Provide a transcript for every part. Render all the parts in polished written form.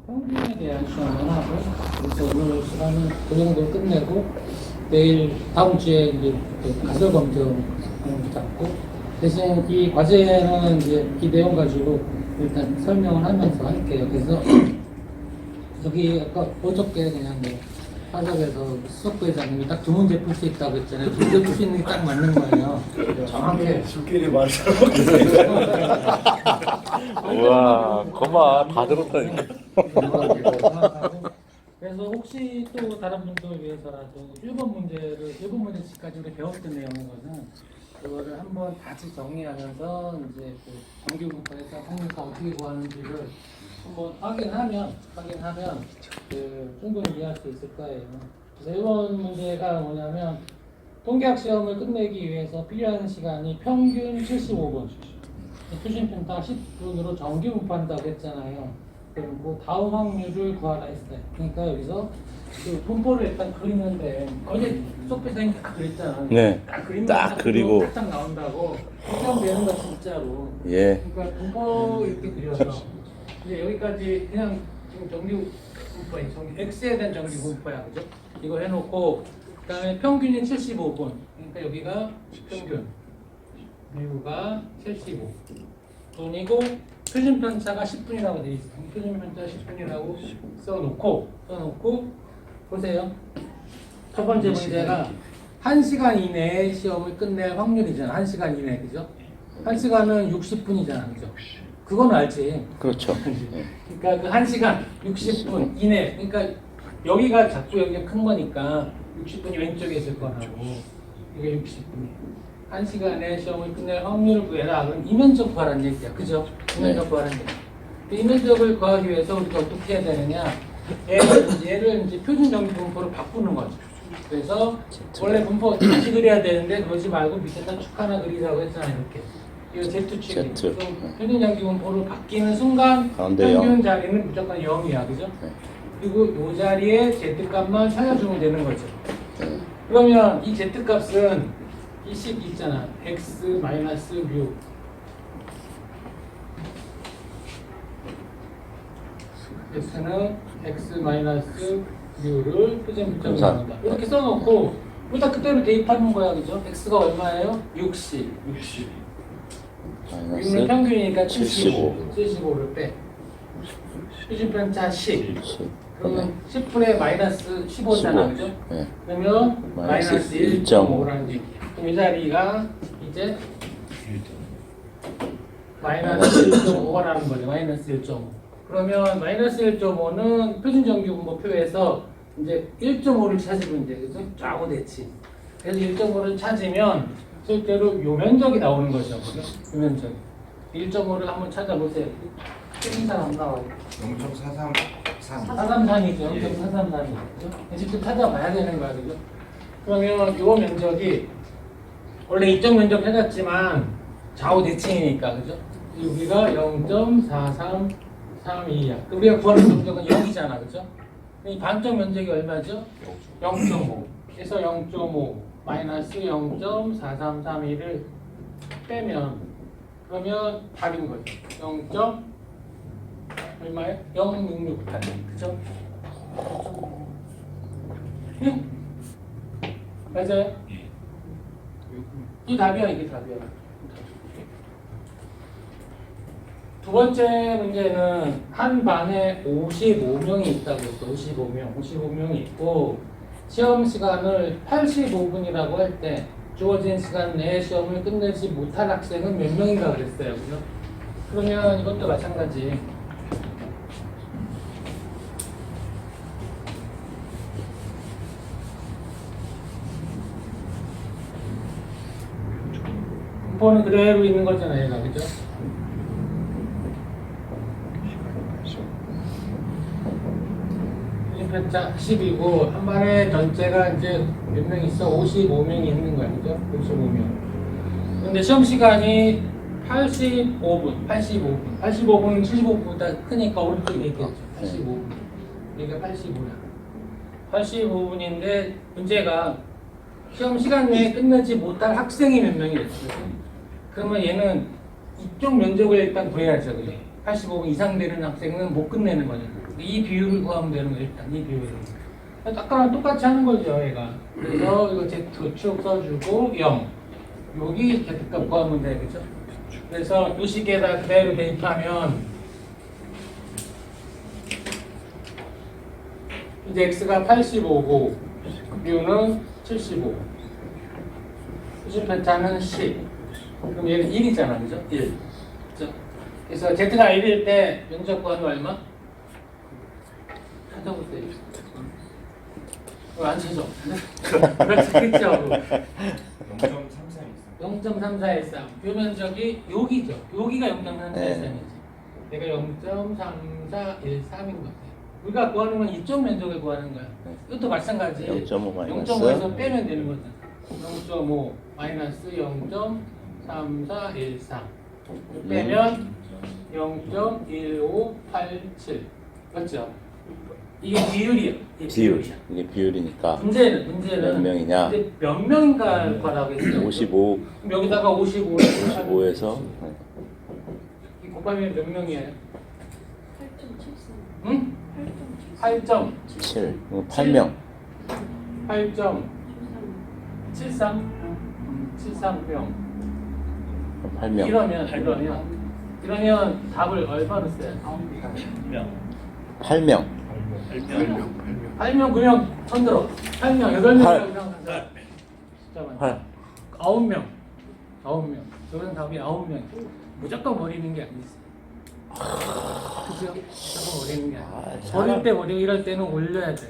평균에 대한 시험을 하고, 그래서 오늘 시간은 그 정도 끝내고, 내일 다음 주에 이제 가설 검정 잡고, 대신 이 과제는 이제 이 내용 가지고 일단 설명을 하면서 할게요. 그래서 여기 아까 어저께 그냥 뭐 화석에서 수석부 회장님이 딱 두 문제 풀 수 있다고 했잖아요. 두 문제 풀 수 있는 게 딱 맞는 거예요. 정확해. 술끼리 말 잘못했어요. 우와, 거봐, 다 들었다니까. 그래서 혹시 또 다른 분들 위해서라도 1번 문제를 1번 문제까지 우리 배웠던 내용이거든. 그거를 한번 다시 정리하면서 이제 그 정규분포에서 확률과 어떻게 구하는지를 한번 확인하면 그 충분히 이해할 수 있을 거예요. 그래서 1번 문제가 뭐냐면 통계학 시험을 끝내기 위해서 필요한 시간이 평균 75분. 표준편타 10분으로 정규 분포한다고 했잖아요. 그리고 다음 확률을 구하라 했어요. 그러니까 여기서 그 분포를 일단 그리는데 어제 수업에서 딱 그렸잖아. 네. 딱 그리면 딱 그리고. 딱 나온다고. 시험 되는 거 진짜로. 예. 그러니까 분포 이렇게 그려서 이제 여기까지 그냥 지금 정규 분포에 X에 대한 정규 분포야, 그죠? 이거 해놓고 그다음에 평균이 75분. 그러니까 여기가 평균. 뮤가 75. 분이고 표준 편차가 10분이라고 되어 있어요. 표준 편차 10분이라고 써놓고 보세요. 첫 번째 문제가 1시간 이내에 시험을 끝낼 확률이잖아. 1시간 이내, 그죠? 1시간은 60분이잖아, 그죠? 그건 알지. 그렇죠. 그러니까 그 1시간 60분 이내. 그러니까 여기가 자꾸 여기가 큰 거니까 60분이 왼쪽에 있을 거라고. 이게 60분이에요. 1시간에 시험을 끝낼 확률을 구해라. 그럼 이면적 구하라는 얘기야. 그죠? 이면적 구하라는 얘기. 이면적을 구하기 위해서 우리가 어떻게 해야 되느냐? 얘를 이제 표준 정규 분포로 바꾸는 거죠. 그래서 원래 분포 다시 그려야 되는데 그러지 말고 밑에다 축 하나 그리자고 했잖아요. 이렇게. 이거 Z축이. Z. 표준 정규 분포로 바뀌는 순간 가운데 평균 0. 자리는 무조건 0이야. 그죠? 네. 그리고 이 자리에 Z값만 찾아주면 되는 거죠. 네. 그러면 이 Z값은 이 식 있잖아. x 마이너스 뮤. x는 x 마이너스 뮤를 표준 분점으로 나온다. 이렇게 써놓고 일단 그대로 대입하는 거야, 그죠? x가 얼마예요? 60. 6는 마이너스 평균이니까 75. 75를 빼. 표준 편차 10. 10. 그러면 10분의 마이너스 15잖아, 그죠? 네. 그러면 마이너스 마이너스 1.5. 1.5라는 얘기. 그럼 이 자리가 이제 마이너스 1.5가 나는 거죠. 마이너스 1.5. 그러면 마이너스 1.5는 표준 정규 분포표에서 이제 1.5를 찾으면 돼. 그죠? 좌우 대치. 그래서 1.5를 찾으면 실제로 요 면적이 나오는 거죠. 그죠? 요 면적. 1.5를 한번 찾아보세요. 책임상 안 나와요. 0.433. 433이죠. 0.433이죠. 직접 찾아봐야 되는 거야, 그죠? 그러면 이 면적이 원래 이쪽 면적 찾았지만 좌우 대칭이니까, 그죠? 여기가 0.4332야. 우리가 구하는 면적은 0이잖아, 그죠? 이 반쪽 면적이 얼마죠? 0.5. 그래서 0.5 마이너스 0.4332를 빼면 그러면 답인 거죠. 0. 얼마예요? 0.668. 그죠? 맞아요? 이 답이야, 이게 답이야. 두 번째 문제는 한 반에 55명이 있다고 했어. 55명이 있고 시험 시간을 85분이라고 할 때 주어진 시간 내에 시험을 끝내지 못할 학생은 몇 명인가 그랬어요. 그죠? 그러면 이것도 마찬가지. 분포는 그대로 있는 거잖아요, 얘가, 그죠? 편차 10이고 한 반에 전체가 이제 몇 명 있어? 55명이 있는 거야, 그죠? 55명. 근데 시험 시간이 85분. 85분은 75분보다 크니까 오른쪽에 있겠죠. 85분. 여기가 85야. 85분인데 문제가 시험 시간 내에 끝내지 못할 학생이 몇 명이 있어요. 그러면 얘는 이쪽 면적을 일단 구해야죠, 그죠? 85분 이상 되는 학생은 못 끝내는 거죠. 이 비율을 구하면 되는 거예요. 일단 이 비율을. 아까랑 똑같이 하는 거죠, 얘가. 그래서 이거 Z축 써주고 0. 여기 Z값 구하면 돼, 그죠? 그래서 이 식에다 그대로 대입하면 이제 X가 85고 U는 75. 수준 편차는 10. 그럼 얘는 1이잖아, 그죠? 1. 그죠? 그래서 Z가 1일 때 면적 구하는 거 얼마? 찾아보세요. 안 찾아. 그렇지, 그쵸? 0.3413. 요 면적이 여기죠. 여기가 0.3413이지. 내가 0.3413인 것 같아요. 우리가 구하는 건 이쪽 면적을 구하는 거야. 이것도 마찬가지. 0.5 마이너스 0.5에서 빼면 되는 거잖아. 0.5 마이너스 0.3413. 빼면 0.1587. 맞죠? 이게 비율이야. 이게 비율. 비율이야. 이게 비율이니까 문제는 몇 명이냐? 이제 몇 명인가 거라고 했어요. 55, 그럼 여기다가 55. 55에서 이 곱하면 몇 명이에요? 8.73. 응? 8점 7, 8명. 8.73 73명. 8명. 이러면 답을 얼마로 써요? 8명. 8명 그냥 손들어. 8명 8명이라고 팔. 생각하자. 숫자 많다. 8. 9명. 9명. 저런 답이 9명. 무조건 버리는 게 아니지. 그죠? 무조건 버리는 게 아니지. 버릴 때 버리고 이럴 때는 올려야 돼.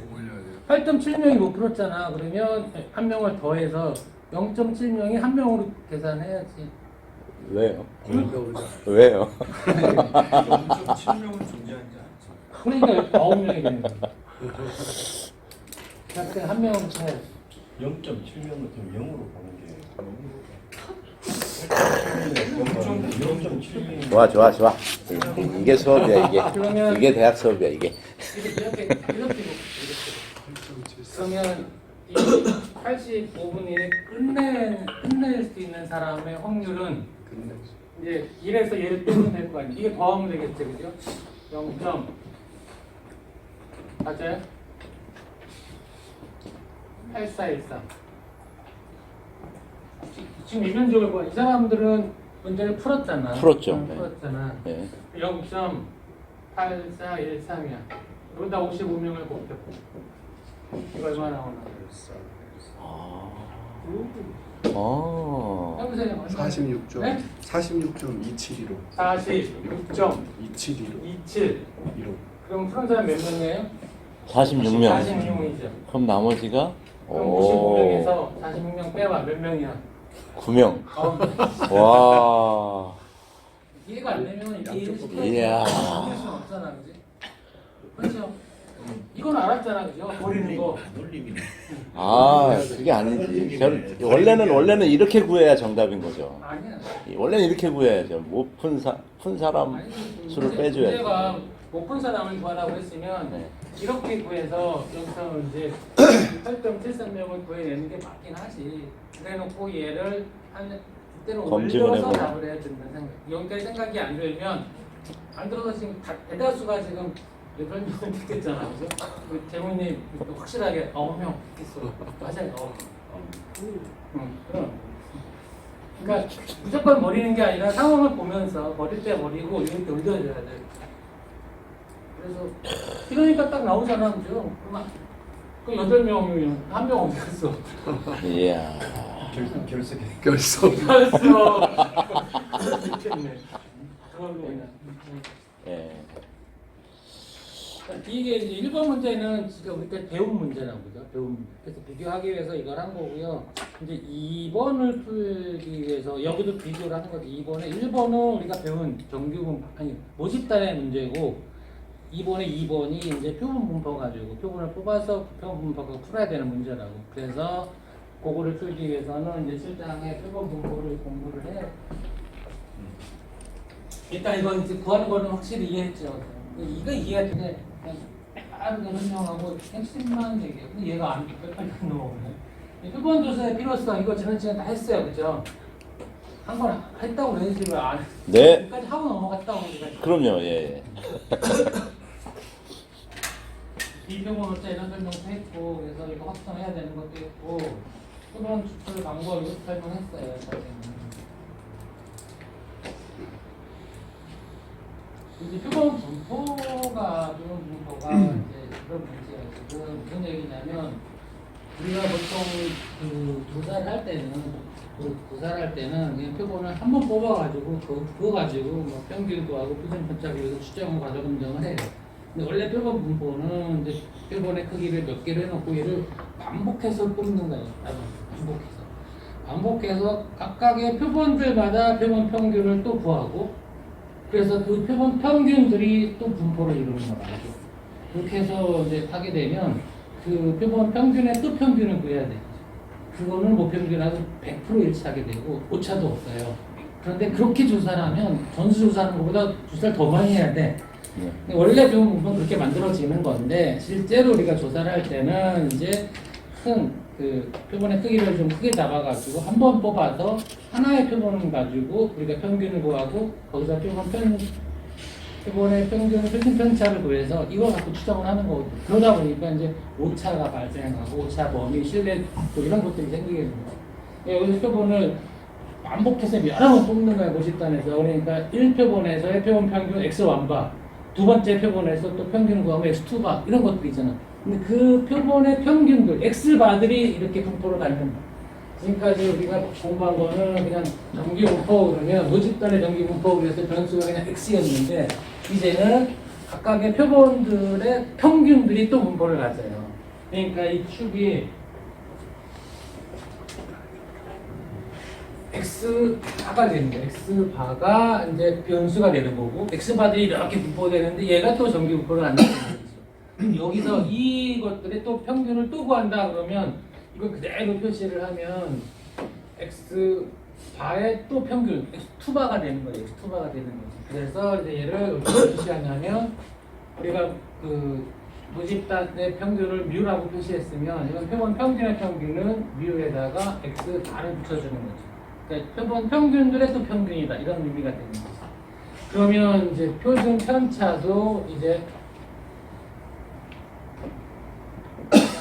8.7명이 못 풀었잖아. 그러면 한 명을 더해서 0.7명이 한 명으로 계산해야지. 왜요? 왜요? 0.7명은 존재하지 않죠. 그러니까 9명이 되는 거야. 그러니까 한 명으로 쳐야지. 0.7명부터 0으로 보는 게 0.7명. 좋아. 이게 수업이야, 이게. 그러면- 이게 대학 수업이야, 이게. 이렇게 그러면 이 85분이 끝낼 수 있는 사람의 확률은 이제 1에서 얘를 빼면 될 거 아니에요. 이게 더하면 되겠죠, 그죠? 0. 맞아요? 8413. 지금 이 면적을 봐. 이 사람들은 문제를 풀었잖아. 풀었죠. 응, 네. 풀었잖아. 예. 0.8413이야. 여기다 55명을 곱해. 이거 얼마 나오나? 해보세요. 46점 네? 46.272로 46.27. 272로 그럼 푸른 사람 몇 명이에요? 46명. 46명이죠. 그럼 나머지가 그럼 55명에서 46명 빼봐. 몇 명이야? 9명. 9명. 와. 이해가 안 되면 이해시켜야 이야. 이해할 수는 없잖아, 그지? 그렇죠? 이건 알았잖아, 그죠? 버리는 거. 아, 그게 아니지. 원래는 이렇게 구해야 정답인 거죠. 아니야. 원래는 이렇게 구해야죠. 못 푼 사람 아니지. 수를 빼줘야지. 문제가 못 푼 사람을 구하라고 했으면 네. 이렇게 구해서 여기서 이제 8.73명을 구해내는 게 맞긴 하지. 그래놓고 얘를 한 그때는 검증을 올려서 해보고. 답을 해야 된다는 생각. 여기까지 생각이 안 들면 안 들어서 지금 대다수가 지금 8명은 됐겠잖아, 그죠? 우리 재무님 확실하게 9명 됐어. 맞아요. 그럼. 그러니까 무조건 버리는 게 아니라 상황을 보면서 버릴 때 버리고 이렇게 올려줘야 돼. 그래서 이러니까 딱 나오잖아, 그죠? 그 8명이면 한 명 어디 갔어? 이야. 결석해. 결석 갔어. 미쳤네. 그걸로 그냥. 예. 이게 이제 1번 문제는 진짜 우리 때 배운 문제라고 그죠? 배운 문제. 그래서 비교하기 위해서 이걸 한 거고요. 이제 2번을 풀기 위해서 여기도 비교를 하는 거죠. 2번에 1번은 우리가 배운 정규분 아니 모집단의 문제고 2번이 이제 표본 분포 가지고 표본을 뽑아서 표본 분포가 풀어야 되는 문제라고. 그래서 그거를 풀기 위해서는 이제 실장의 표본 분포를 공부를 해. 일단 이건 이제 구하는 거는 확실히 이해했죠. 이거 이해가 되게 빠르게 설명하고 핵심만 얘기해. 근데 얘가 안 빨리 안 넘어오네. 표본 조사의 필요성 이거 지난 시간 다 했어요, 그죠? 한 번 했다고 그러지 왜 안? 네. 여기까지 하고 넘어갔다고 그러니까. 그럼요. 예. 비표본 오차 이런 설명도 했고, 그래서 이거 확정해야 되는 것도 했고, 표본 추출 방법 이것도 설명했어요. 저희는. 이제 표본 분포가 이제 그런 문제예요. 지금 무슨 얘기냐면 우리가 보통 그 조사를 할 때는 그냥 표본을 한 번 뽑아가지고 그거 가지고 뭐 평균도 하고 표준 편차비율도 추정하고 과정 검정을 해요. 근데 원래 표본 분포는 이제 표본의 크기를 몇 개를 해놓고 얘를 반복해서 뽑는 거예요. 반복해서 각각의 표본들마다 표본 평균을 또 구하고, 그래서 그 표본 평균들이 또 분포를 이루는 거라고. 그렇게 해서 이제 하게 되면 그 표본 평균의 또 평균을 구해야 돼. 그거는 모평균하고 100% 일치하게 되고 오차도 없어요. 그런데 그렇게 조사를 하면 전수 조사하는 것보다 조사를 더 많이 해야 돼. 원래 좀 그렇게 만들어지는 건데, 실제로 우리가 조사를 할 때는 이제 큰 그 표본의 크기를 좀 크게 잡아가지고 한 번 뽑아서 하나의 표본을 가지고 우리가 평균을 구하고 거기서 표본의 평균 표준 편차를 구해서 이걸 갖고 추정을 하는 거거든요. 그러다 보니까 이제 오차가 발생하고 오차 범위, 신뢰 또 이런 것들이 생기게 됩니다. 여기서 표본을 반복해서 여러 번 뽑는 거야, 모집단에서. 그러니까 1표본에서의 표본 평균 X1바, 두 번째 표본에서 또 평균을 구하면 X2바, 이런 것들이 있잖아. 근데 그 표본의 평균들, X바들이 이렇게 분포를 갖는 거야. 지금까지 우리가 공부한 거는 그냥 정기 분포, 그러면 모집단의 정기 분포, 그래서 변수가 그냥 X였는데, 이제는 각각의 표본들의 평균들이 또 분포를 가져요. 그러니까 이 축이 X바가 되는 거예요. X바가 이제 변수가 되는 거고, X바들이 이렇게 분포되는데 얘가 또 정기 분포를 갖는 거죠. 여기서 이것들의 또 평균을 또 구한다 그러면 이걸 그대로 표시를 하면 X바의 또 평균, X2바가 되는 거예요. X2바가 되는 거죠. 그래서 이제 얘를 어떻게 표시하냐면, 우리가 그 모집단의 평균을 뮤라고 표시했으면 이건 표본 평균의 평균은 뮤에다가 X바를 붙여주는 거죠. 그러니까 표본 평균들의 또 평균이다, 이런 의미가 되는 거죠. 그러면 이제 표준 편차도 이제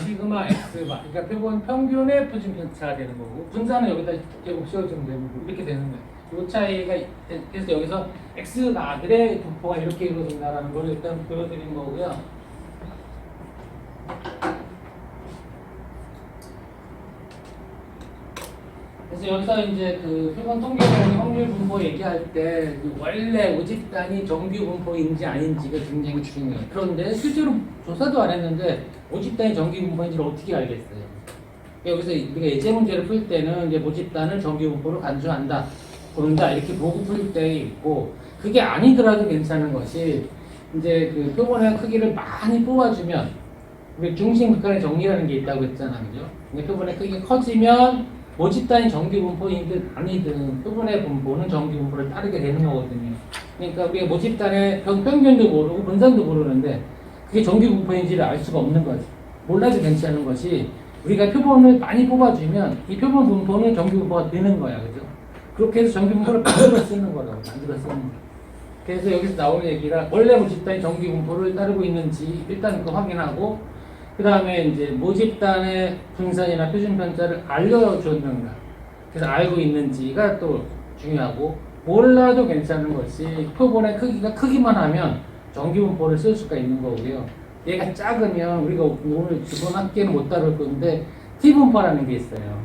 시그마 X바, 그러니까 표본 평균의 표준 편차가 되는 거고, 분산은 여기다 제곱 씌워주면 되고, 이렇게 되는 거예요. 이 차이가, 그래서 여기서 X바들의 분포가 이렇게 이루어진다는 걸 일단 보여드린 거고요. 그래서 여기서 이제 그 표본 통계적인 확률 분포 얘기할 때 원래 모집단이 정규 분포인지 아닌지가 굉장히 중요해요. 그런데 실제로 조사도 안 했는데 모집단이 정규 분포인지를 어떻게 알겠어요? 여기서 우리가 예제 문제를 풀 때는 이제 모집단을 정규 분포로 간주한다, 그런다 이렇게 보고 풀 때 있고, 그게 아니더라도 괜찮은 것이 이제 그 표본의 크기를 많이 뽑아주면, 우리 중심 극한의 정리라는 게 있다고 했잖아, 그죠? 표본의 크기가 커지면 모집단이 정규 분포이든 아니든 표본의 분포는 정규 분포를 따르게 되는 거거든요. 그러니까 우리가 모집단의 평균도 모르고 분산도 모르는데 그게 정규 분포인지를 알 수가 없는 거지. 몰라도 괜찮은 것이, 우리가 표본을 많이 뽑아주면 이 표본 분포는 정규 분포가 되는 거야, 그죠? 그렇게 해서 정규 분포를 만들어 쓰는 거라고, 만들어 쓰는 거. 그래서 여기서 나오는 얘기가 원래 모집단이 정규 분포를 따르고 있는지 일단 그거 확인하고, 그 다음에 이제 모집단의 분산이나 표준 편차를 알려줬는가, 그래서 알고 있는지가 또 중요하고, 몰라도 괜찮은 것이 표본의 크기가 크기만 하면 정기 분포를 쓸 수가 있는 거고요. 얘가 작으면 우리가 오늘 이번 학기에는 못 다룰 건데 T 분포라는 게 있어요.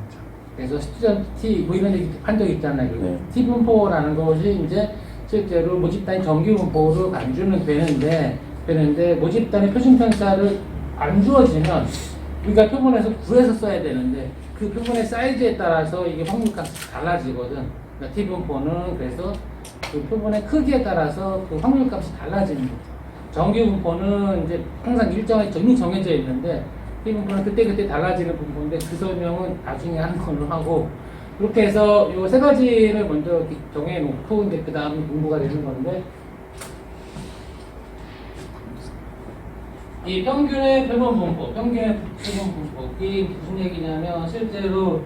그래서 스튜던트 T 뭐 이런 얘기 한 적 있잖아요. 네. T 분포라는 것이 이제 실제로 모집단이 정기 분포로 간주는 되는데 모집단의 표준 편차를 안 주어지면 우리가 표본에서 구해서 써야 되는데 그 표본의 사이즈에 따라서 이게 확률값이 달라지거든. 그러니까 T 분포는 그래서 그 표본의 크기에 따라서 그 확률값이 달라지는 거죠. 정규 분포는 이제 항상 일정하게 이미 정해져 있는데 T 분포는 그때 달라지는 분포인데 그 설명은 나중에 하는 걸로 하고, 그렇게 해서 이 세 가지를 먼저 정해놓고 이제 그 다음 공부가 되는 건데, 이 평균의 표본 분포, 이게 무슨 얘기냐면 실제로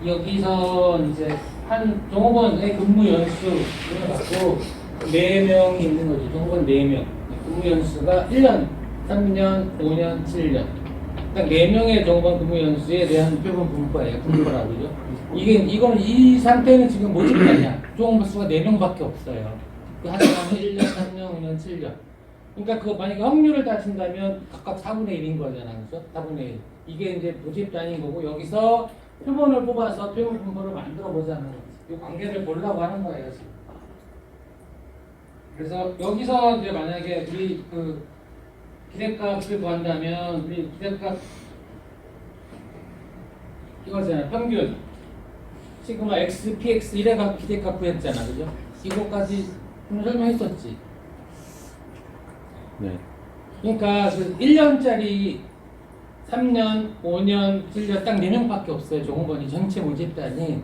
여기서 이제 한 종업원의 근무 연수를 갖고 4명이 있는 거죠. 종업원 4명. 근무 연수가 1년 3년, 5년, 7년. 딱 4명의 종업원 근무 연수에 대한 표본 분포예요. 분포라고요. 이건 이 상태는 지금 모집단이야. 종업원 수가 4명밖에 없어요. 한 사람은 1년, 3년, 5년, 7년. 그러니까 그거 만약에 확률을 따진다면 각각 4분의 1인 거잖아. 그죠? 4분의 1. 이게 이제 모집단인 거고 여기서 표본을 뽑아서 표본 분포를 만들어 보자는 거지. 이 관계를 보려고 하는 거예요, 지금. 그래서 여기서 이제 만약에 우리 그 기대값을 구한다면 우리 기대값 이거잖아요. 평균 시그마 x, px 1에 갖고 기대값 구했잖아. 그죠? 이거까지 좀 설명했었지. 네. 그러니까 그 1년짜리 3년, 5년, 7년 딱 4명밖에 없어요. 종업원이 전체 모집단이.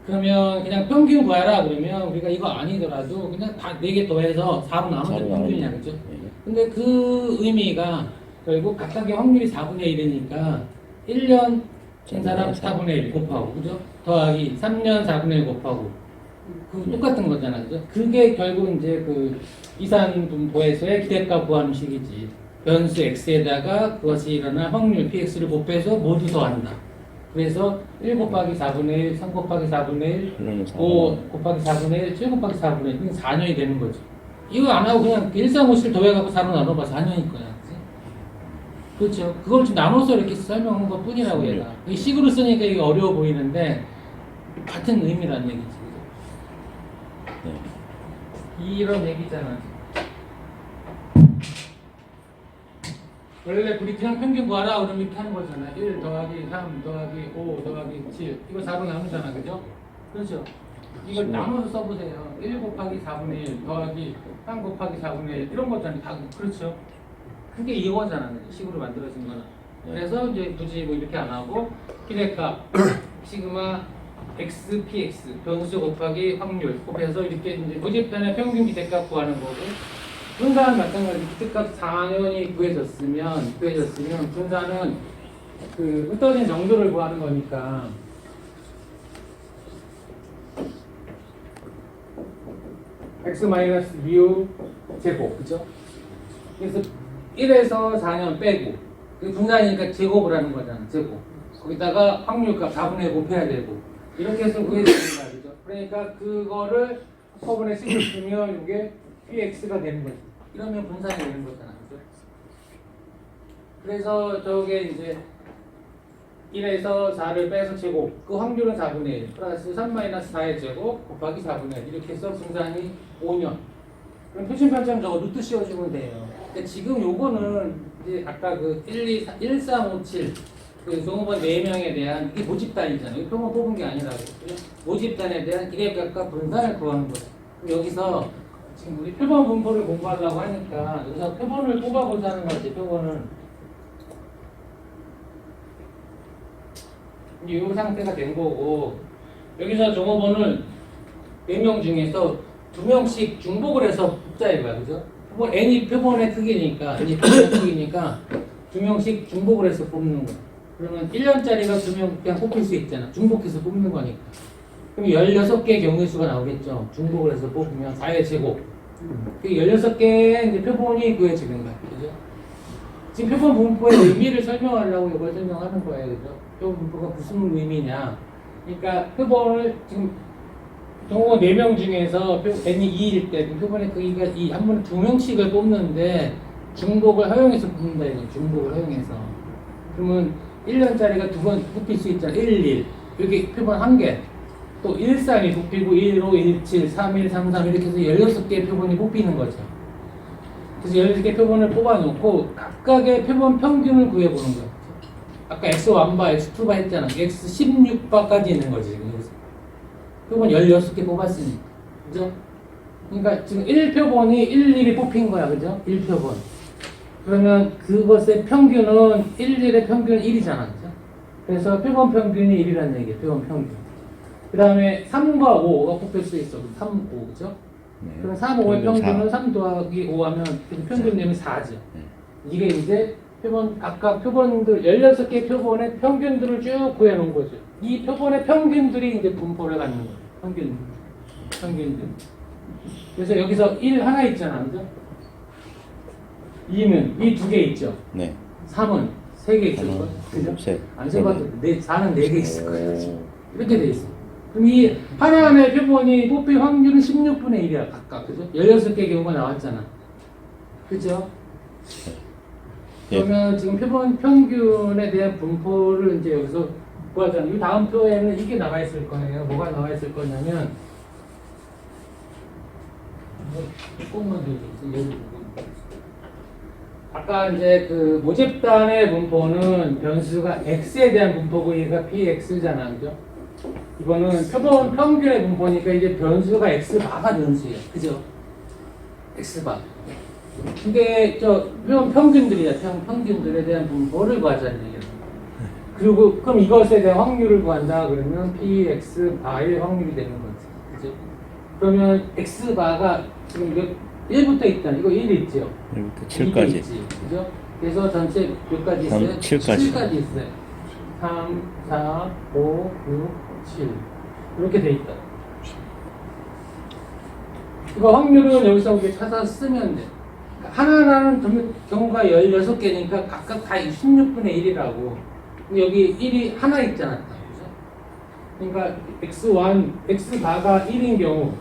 그러면 그냥 평균 구하라 그러면 우리가 이거 아니더라도 그냥 다 4개 더해서 4로 나누면 사로 평균이야. 나누면. 그죠? 네. 근데 그 의미가 결국 각각의 확률이 4분의 1이니까 1년 한 사람 4분의 1 곱하고 그죠? 더하기 3년 4분의 1 곱하고 그 똑같은 거잖아. 그죠? 그게 결국 이제 그 이산 분포에서의 기대값 구하는 식이지. 변수 x에다가 그것이 일어날 확률 px를 곱해서 모두 더한다. 그래서 1 곱하기 4분의 1, 3 곱하기 4분의 1, 5 곱하기 4분의 1, 7 곱하기 4분의 1, 4년이 되는 거죠. 이거 안 하고 그냥 1, 3, 5, 7 더해갖고 4로 나눠봐 4년일 거야. 그치? 그렇죠. 그걸 좀 나눠서 이렇게 설명한 것 뿐이라고 얘가. 이 식으로 쓰니까 이게 어려워 보이는데 같은 의미라는 얘기지. 네. 이런 얘기잖아. 원래 우리 그냥 평균 구하라 그러면 이렇게 하는 거잖아. 1 더하기 3 더하기 5 더하기 7 이거 4로 나누잖아. 그죠? 그렇죠? 이걸 나눠서 써보세요. 1 곱하기 4분의 1 더하기 3 곱하기 4분의 1 이런 거잖아요. 다 그렇죠? 그게 이거잖아. 식으로 만들어진 거는. 그래서 이제 굳이 뭐 이렇게 안 하고 기대값 시그마 x, px 변수 곱하기 확률 곱해서 이렇게 이제 모집단의 평균 기대값 구하는 거고 분산은 마찬가지. 기대값 4년이 구해졌으면 분산은 그 흩어진 정도를 구하는 거니까 x-mu 제곱 그죠? 그래서 1에서 4년 빼고 그 분산이니까 제곱을 하는 거잖아. 제곱 거기다가 확률값 4분의 1 곱해야 되고 이렇게 해서 구해야 되는 거야. 그죠? 그러니까 그거를 한꺼번에 식을 쓰면 이게 px가 되는 거지. 이러면 분산이 되는 거잖아. 그죠? 그래서 저게 이제 1에서 4를 빼서 제곱 그 확률은 4분의 1 플러스 3-4의 제곱 곱하기 4분의 1 이렇게 해서 분산이 5년. 그럼 표준편점 저거 루트 씌워주면 돼요. 근데 지금 요거는 이제 아까 그 1, 3, 5, 7 그 종업원 4명에 대한 이게 모집단이잖아요. 이 표본 뽑은 게 아니라고. 그죠? 모집단에 대한 기대값과 분산을 구하는 거예요. 그럼 여기서 지금 우리 표본 분포를 공부하려고 하니까 여기서 표본을 뽑아보자는 거지. 표본을 이제 이 상태가 된 거고 여기서 종업원을 4명 중에서 2명씩 중복을 해서 뽑자는 거야. 그죠? 표본 n이 표본의 크기니까 2명씩 중복을 해서 뽑는 거야. 그러면 1년짜리가 2명 그냥 뽑힐 수 있잖아. 중복해서 뽑는 거니까. 그럼 16개의 경우수가 나오겠죠. 중복을 해서 뽑으면 4의 제곱. 그 16개의 이제 표본이 구해지는 거야. 그죠? 지금 표본 분포의 의미를 설명하려고 이걸 설명하는 거예요. 그죠? 표본 분포가 무슨 의미냐. 그러니까 표본을 지금 종업원 4명 중에서 n이 2일 때 표본의 크기가 2, 한 번에 2명씩을 뽑는데 중복을 허용해서 뽑는다 이거. 중복을 허용해서. 그러면 1년짜리가 2번 뽑힐 수 있잖아. 1, 1. 여기 표본 1개. 또 1, 3이 뽑히고 1, 5, 1, 7, 3, 1, 3, 3 이렇게 해서 16개의 표본이 뽑히는 거죠. 그래서 16개 표본을 뽑아놓고 각각의 표본 평균을 구해보는 거예요. 아까 X1바, X2바 했잖아. X16바까지 있는 거지. 지금 여기서. 표본 16개 뽑았으니까. 그죠? 그러니까 지금 1표본이 1, 1이 뽑힌 거야. 그죠? 1표본. 그러면 그것의 평균은 1, 1의 평균은 1이잖아. 그죠? 그래서 표본 평균이 1이라는 얘기예요. 표본 평균. 그 다음에 3과 5가 뽑힐 수 있어. 3, 5. 그죠? 네. 그럼 3, 5의 평균은 3 더하기 5 하면 평균 되면 4죠. 이게 이제 표본, 각각 표본들, 16개의 표본의 평균들을 쭉 구해놓은 거죠. 이 표본의 평균들이 이제 분포를 갖는 거예요. 평균들. 그래서 여기서 1 하나 있잖아. 그죠? 2는 이 두 개 있죠. 네. 3은 3개 있을 하나, 거예요. 그죠? 셋. 안 세봐도 4는 4개 있을 거예요. 오. 이렇게 돼 있어. 그럼 이 하나의 표본이 뽑힐 확률은 16분의 1이야 각각. 그죠? 16개 경우가 나왔잖아. 그죠? 예. 그러면 지금 표본 평균에 대한 분포를 이제 여기서 구하잖아요. 이 다음 표에는 이게 나와 있을 거예요. 뭐가 나와 있을 거냐면 조금만 더 여기 아까 이제 그 모집단의 분포는 변수가 x에 대한 분포고 얘가 px잖아, 그죠? 이거는 표본 평균의 분포니까 이제 변수가 x바가 변수예요, 그죠? x바. 근데 저 표본 평균들이야, 평균들에 대한 분포를 구하자는 얘기예요. 그리고 그럼 이것에 대한 확률을 구한다 그러면 px바의 확률이 되는 거지, 그죠? 그러면 x바가 지금 이거 1부터 있다. 이거 1 있죠? 1부터 2도 7까지. 있지, 그죠? 그래서 전체 몇 가지 있어요? 7까지. 7까지 있어요. 3, 4, 5, 6, 7 이렇게 돼 있다. 이거 확률은 여기서 이렇게 찾아서 쓰면 돼. 그러니까 하나하나는 경우가 16개니까 각각 다 16분의 1이라고. 여기 1이 하나 있잖아. 그죠? 그러니까 x1, x바가 1인 경우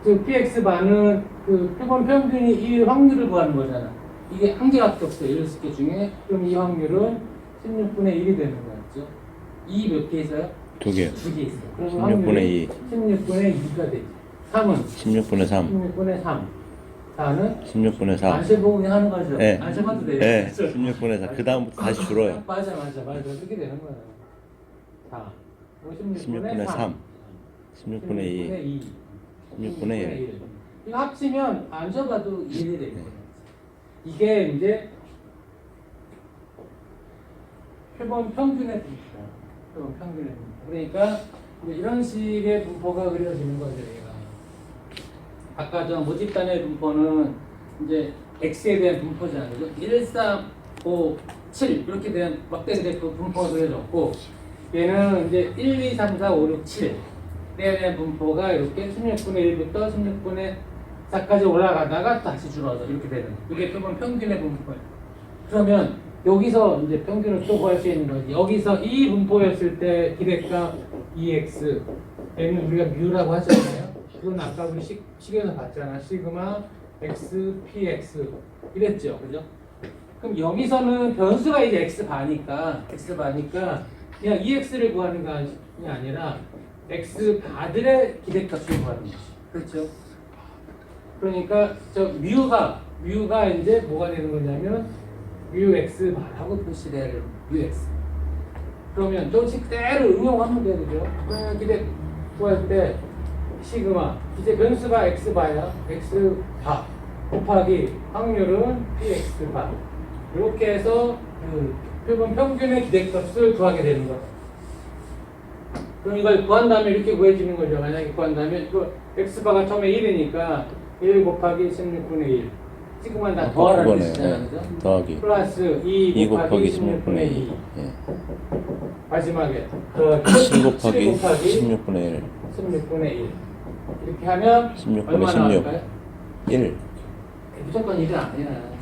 그 px바는 그 표본 평균이 1 확률을 구하는 거잖아. 이게 한 개밖에 없어요. 16개 중에. 그럼 이 확률은 16분의 1이 되는 거였죠. 2 몇 개 있어요? 두 개. 2개 있어요. 그럼 16분의 확률이 2. 16분의 2가 되지. 3은 16분의 3. 16분의 3. 4는 16분의 4. 안 세보고 그냥 하는 거죠. 네. 안 세봐도 돼요. 네. 그렇죠? 16분의 4. 그 다음부터 다시 줄어요. 맞아. 그렇게 되는 거예요. 4. 16분의 3. 16분의 2. 16분의 1. 이거 합치면 안 적어도 1이 되는 거예요. 이게 이제 표본 평균의 분포야. 표본 평균의 분포. 그러니까 이제 이런 식의 분포가 그려지는 거죠. 얘가. 아까 저 모집단의 분포는 이제 x에 대한 분포잖아요. 그죠? 1, 3, 5, 7 이렇게 대한 막대기 그 분포가 그려졌고 얘는 이제 1, 2, 3, 4, 5, 6, 7에 대한 분포가 이렇게 16분의 1부터 16분의 4까지 올라가다가 다시 줄어서 이렇게 되는 이게 표본 평균의 분포예요. 그러면 여기서 이제 평균을 또 구할 수 있는 거지. 여기서 이 분포였을 때 기대값 2x 얘는 우리가 뮤라고 하잖아요. 그건 아까 우리 식에서 봤잖아. 시그마 x px 이랬죠, 그죠? 그럼 여기서는 변수가 이제 x바니까 그냥 2x를 구하는 게 아니라 x바들의 기대값을 구하는 거지. 그렇죠? 그러니까 저 뮤가 이제 뭐가 되는 거냐면 뮤x 바라고 표시를 뮤x. 그러면 또 그대로 응용하면 돼요, 그죠? 그러면 기대 구할 때 시그마 이제 변수가 x바야. x바 곱하기 확률은 px바. 이렇게 해서 그 표본 평균의 기대값을 구하게 되는 거예요. 그럼 이걸 구한 다음에 이렇게 구해지는 거죠. 만약에 구한다면 이거 x바가 처음에 1이니까 1 곱하기 16분의 1 시그마는 다 더하라는 뜻이잖아요. 그죠? 더하기. 플러스 2 곱하기 16분의 2 예. 마지막에 더하기 7 곱하기 16분의 1 이렇게 하면 16분의 얼마 16. 나올까요? 1. 무조건 1은 아니야.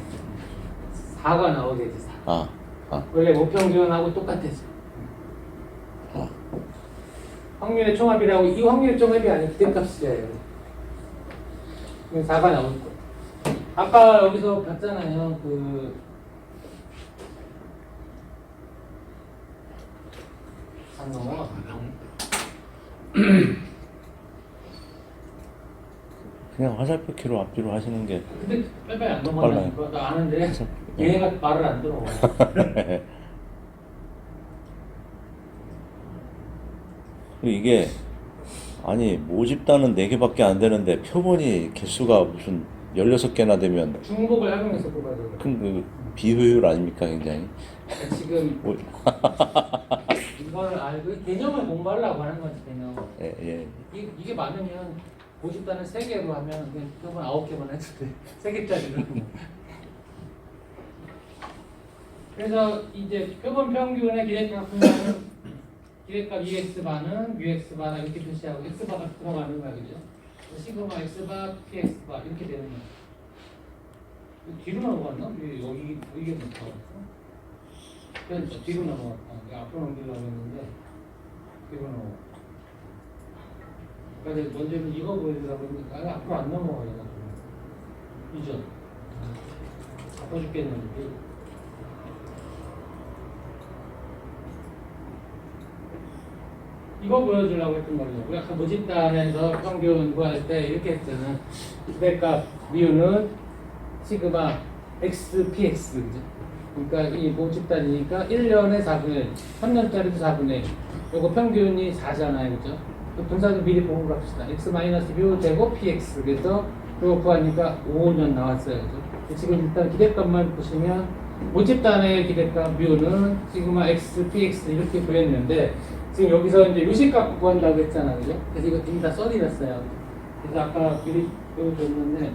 4가 나오겠지. 4. 아. 원래 모평균하고 똑같았어. 아. 확률의 총합이라고 이 확률의 총합이 아니라 기대값이에요. 4가 나올 거예요. 아까 여기서 봤잖아요. 안 넘어가. 그냥 화살표 키로 앞뒤로 하시는 게 근데 빼빼 안 빨라요. 넘어가니까 나 아는데 얘가 말을 안 들어. 그리고 이게 아니 모집단은 4개밖에 안 되는데 표본이 개수가 무슨 16개나 되면 중복을 활용해서 뽑아야 돼. 큰 그 비효율 아닙니까 굉장히. 지금 뭐- 이걸 알고 개념을 공부하려고 하는 거지 개념. 예. 이게 많으면 50단을 3개로 하면 그냥 표본 9개만 해도 돼. 3개짜리로. 그래서 이제 표본 평균의 기대값은 기대값 EX바는 UX바나 이렇게 표시하고 X바가 들어가는 거야, 그죠? 시그마 X바, PX바 이렇게 되는 거야. 뒤로 넘어갔나? 여기 이게 못 나왔어? 그러니까 뒤로 넘어갔다. 앞으로 넘기려고 했는데 뒤로 넘어. 그러니까 먼저 이거 보여주려고 했는데 아니, 앞으로 안 넘어가요. 이전. 바빠 죽겠는데. 이거 보여주려고 했던 거죠. 우리 아까 모집단에서 평균 구할 때 이렇게 했잖아. 기대값 미우는 시그마 x px 그죠? 그러니까 이 모집단이니까 1년에 4분의 1, 3년짜리도 4분의 1. 요거 평균이 4잖아요, 그죠? 그 분사도 미리 보고 갑시다. x 뮤 제곱 px 그래서 요거 구하니까 5년 나왔어요, 그죠? 지금 일단 기대값만 보시면 모집단의 기대값 뮤는 시그마 x px 이렇게 구했는데. 지금 여기서 이제 요식값 구한다고 했잖아, 그죠? 그래서 이거 지금 다 써드렸어요. 그래서 아까 미리 보여줬는데,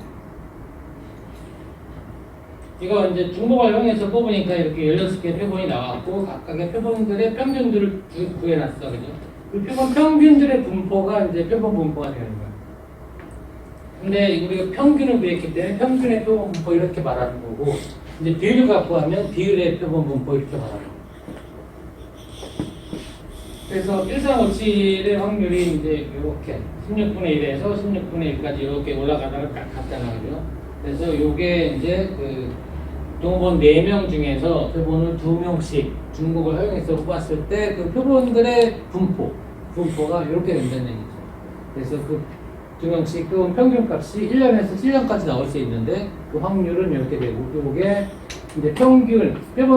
이거 이제 중복을 이용해서 뽑으니까 이렇게 16개 표본이 나왔고, 각각의 표본들의 평균들을 구해놨어, 그죠? 그 표본 평균들의 분포가 이제 표본 분포가 되는 거야. 근데 우리가 평균을 구했기 때문에 평균의 표본 분포 이렇게 말하는 거고, 이제 비율을 갖고 하면 비율의 표본 분포 이렇게 말하는 거야. 그래서 1357의 확률이 이제 이렇게 16분의 1에서 16분의 1까지 이렇게 올라가다가 딱 갔잖아, 그죠? 그래서 요게 이제 그 동호본 4명 중에서 표본을 2명씩 중복을 활용해서 뽑았을 때 그 표본들의 분포가 이렇게 된다는 얘기죠. 그래서 그 2명씩 표본 평균값이 1년에서 7년까지 나올 수 있는데 그 확률은 이렇게 되고 요게 이제 표본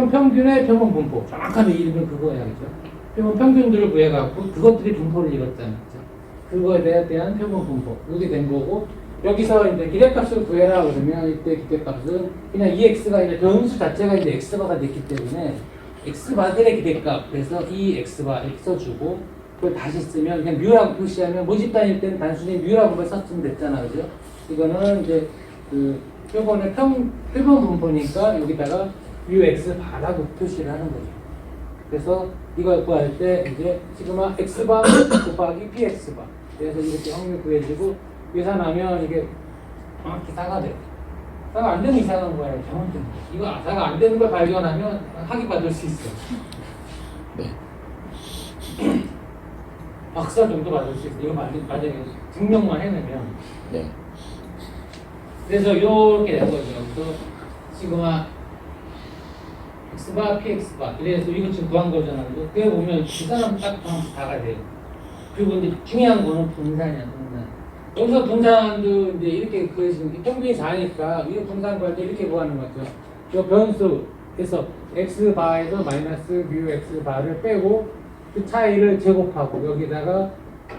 평균의 표본 분포 정확하게 이름은 그거야, 그죠? 표본 평균들을 구해갖고 그것들이 분포를 이뤘잖아, 그죠? 그거에 대한 표본 분포 이렇게 된 거고 여기서 이제 기대값을 구해라 그러면 이때 기대값은 그냥 EX가 이제 변수 자체가 이제 X바가 됐기 때문에 X바들의 기대값 그래서 이 X바 이렇게 써주고 그걸 다시 쓰면 그냥 뮤라고 표시하면 모집단일 때는 단순히 뮤라고만 썼으면 됐잖아, 그죠? 이거는 이제 그 표본의 표본 분포니까 여기다가 뮤 X바라고 표시를 하는 거죠. 그래서 이걸 구할 때 이제 시그마 x바 곱하기 px바 그래서 이렇게 확률 구해지고 계산하면 이게 정확히 4가 돼. 4가 안 되면 이상한 거예요. 잘못된 거. 이거 4가 안 되는 걸 발견하면 학위 받을 수 있어. 네. 박사 정도 받을 수 있어. 이거 만약에 증명만 해내면. 네. 그래서 이렇게 된 거죠. 그래서 시그마 x바 px바 그래서 이거 지금 구한 거잖아. 그게 보면 그 사람 딱 정확히 다가 돼요. 그리고 이제 중요한 거는 분산이야, 분산. 여기서 분산도 이제 이렇게 그려지는 평균이 4니까 이거 분산 구할 때 이렇게 구하는 거죠. 이 변수에서 x바에서 마이너스 뮤 x바를 빼고 그 차이를 제곱하고 여기다가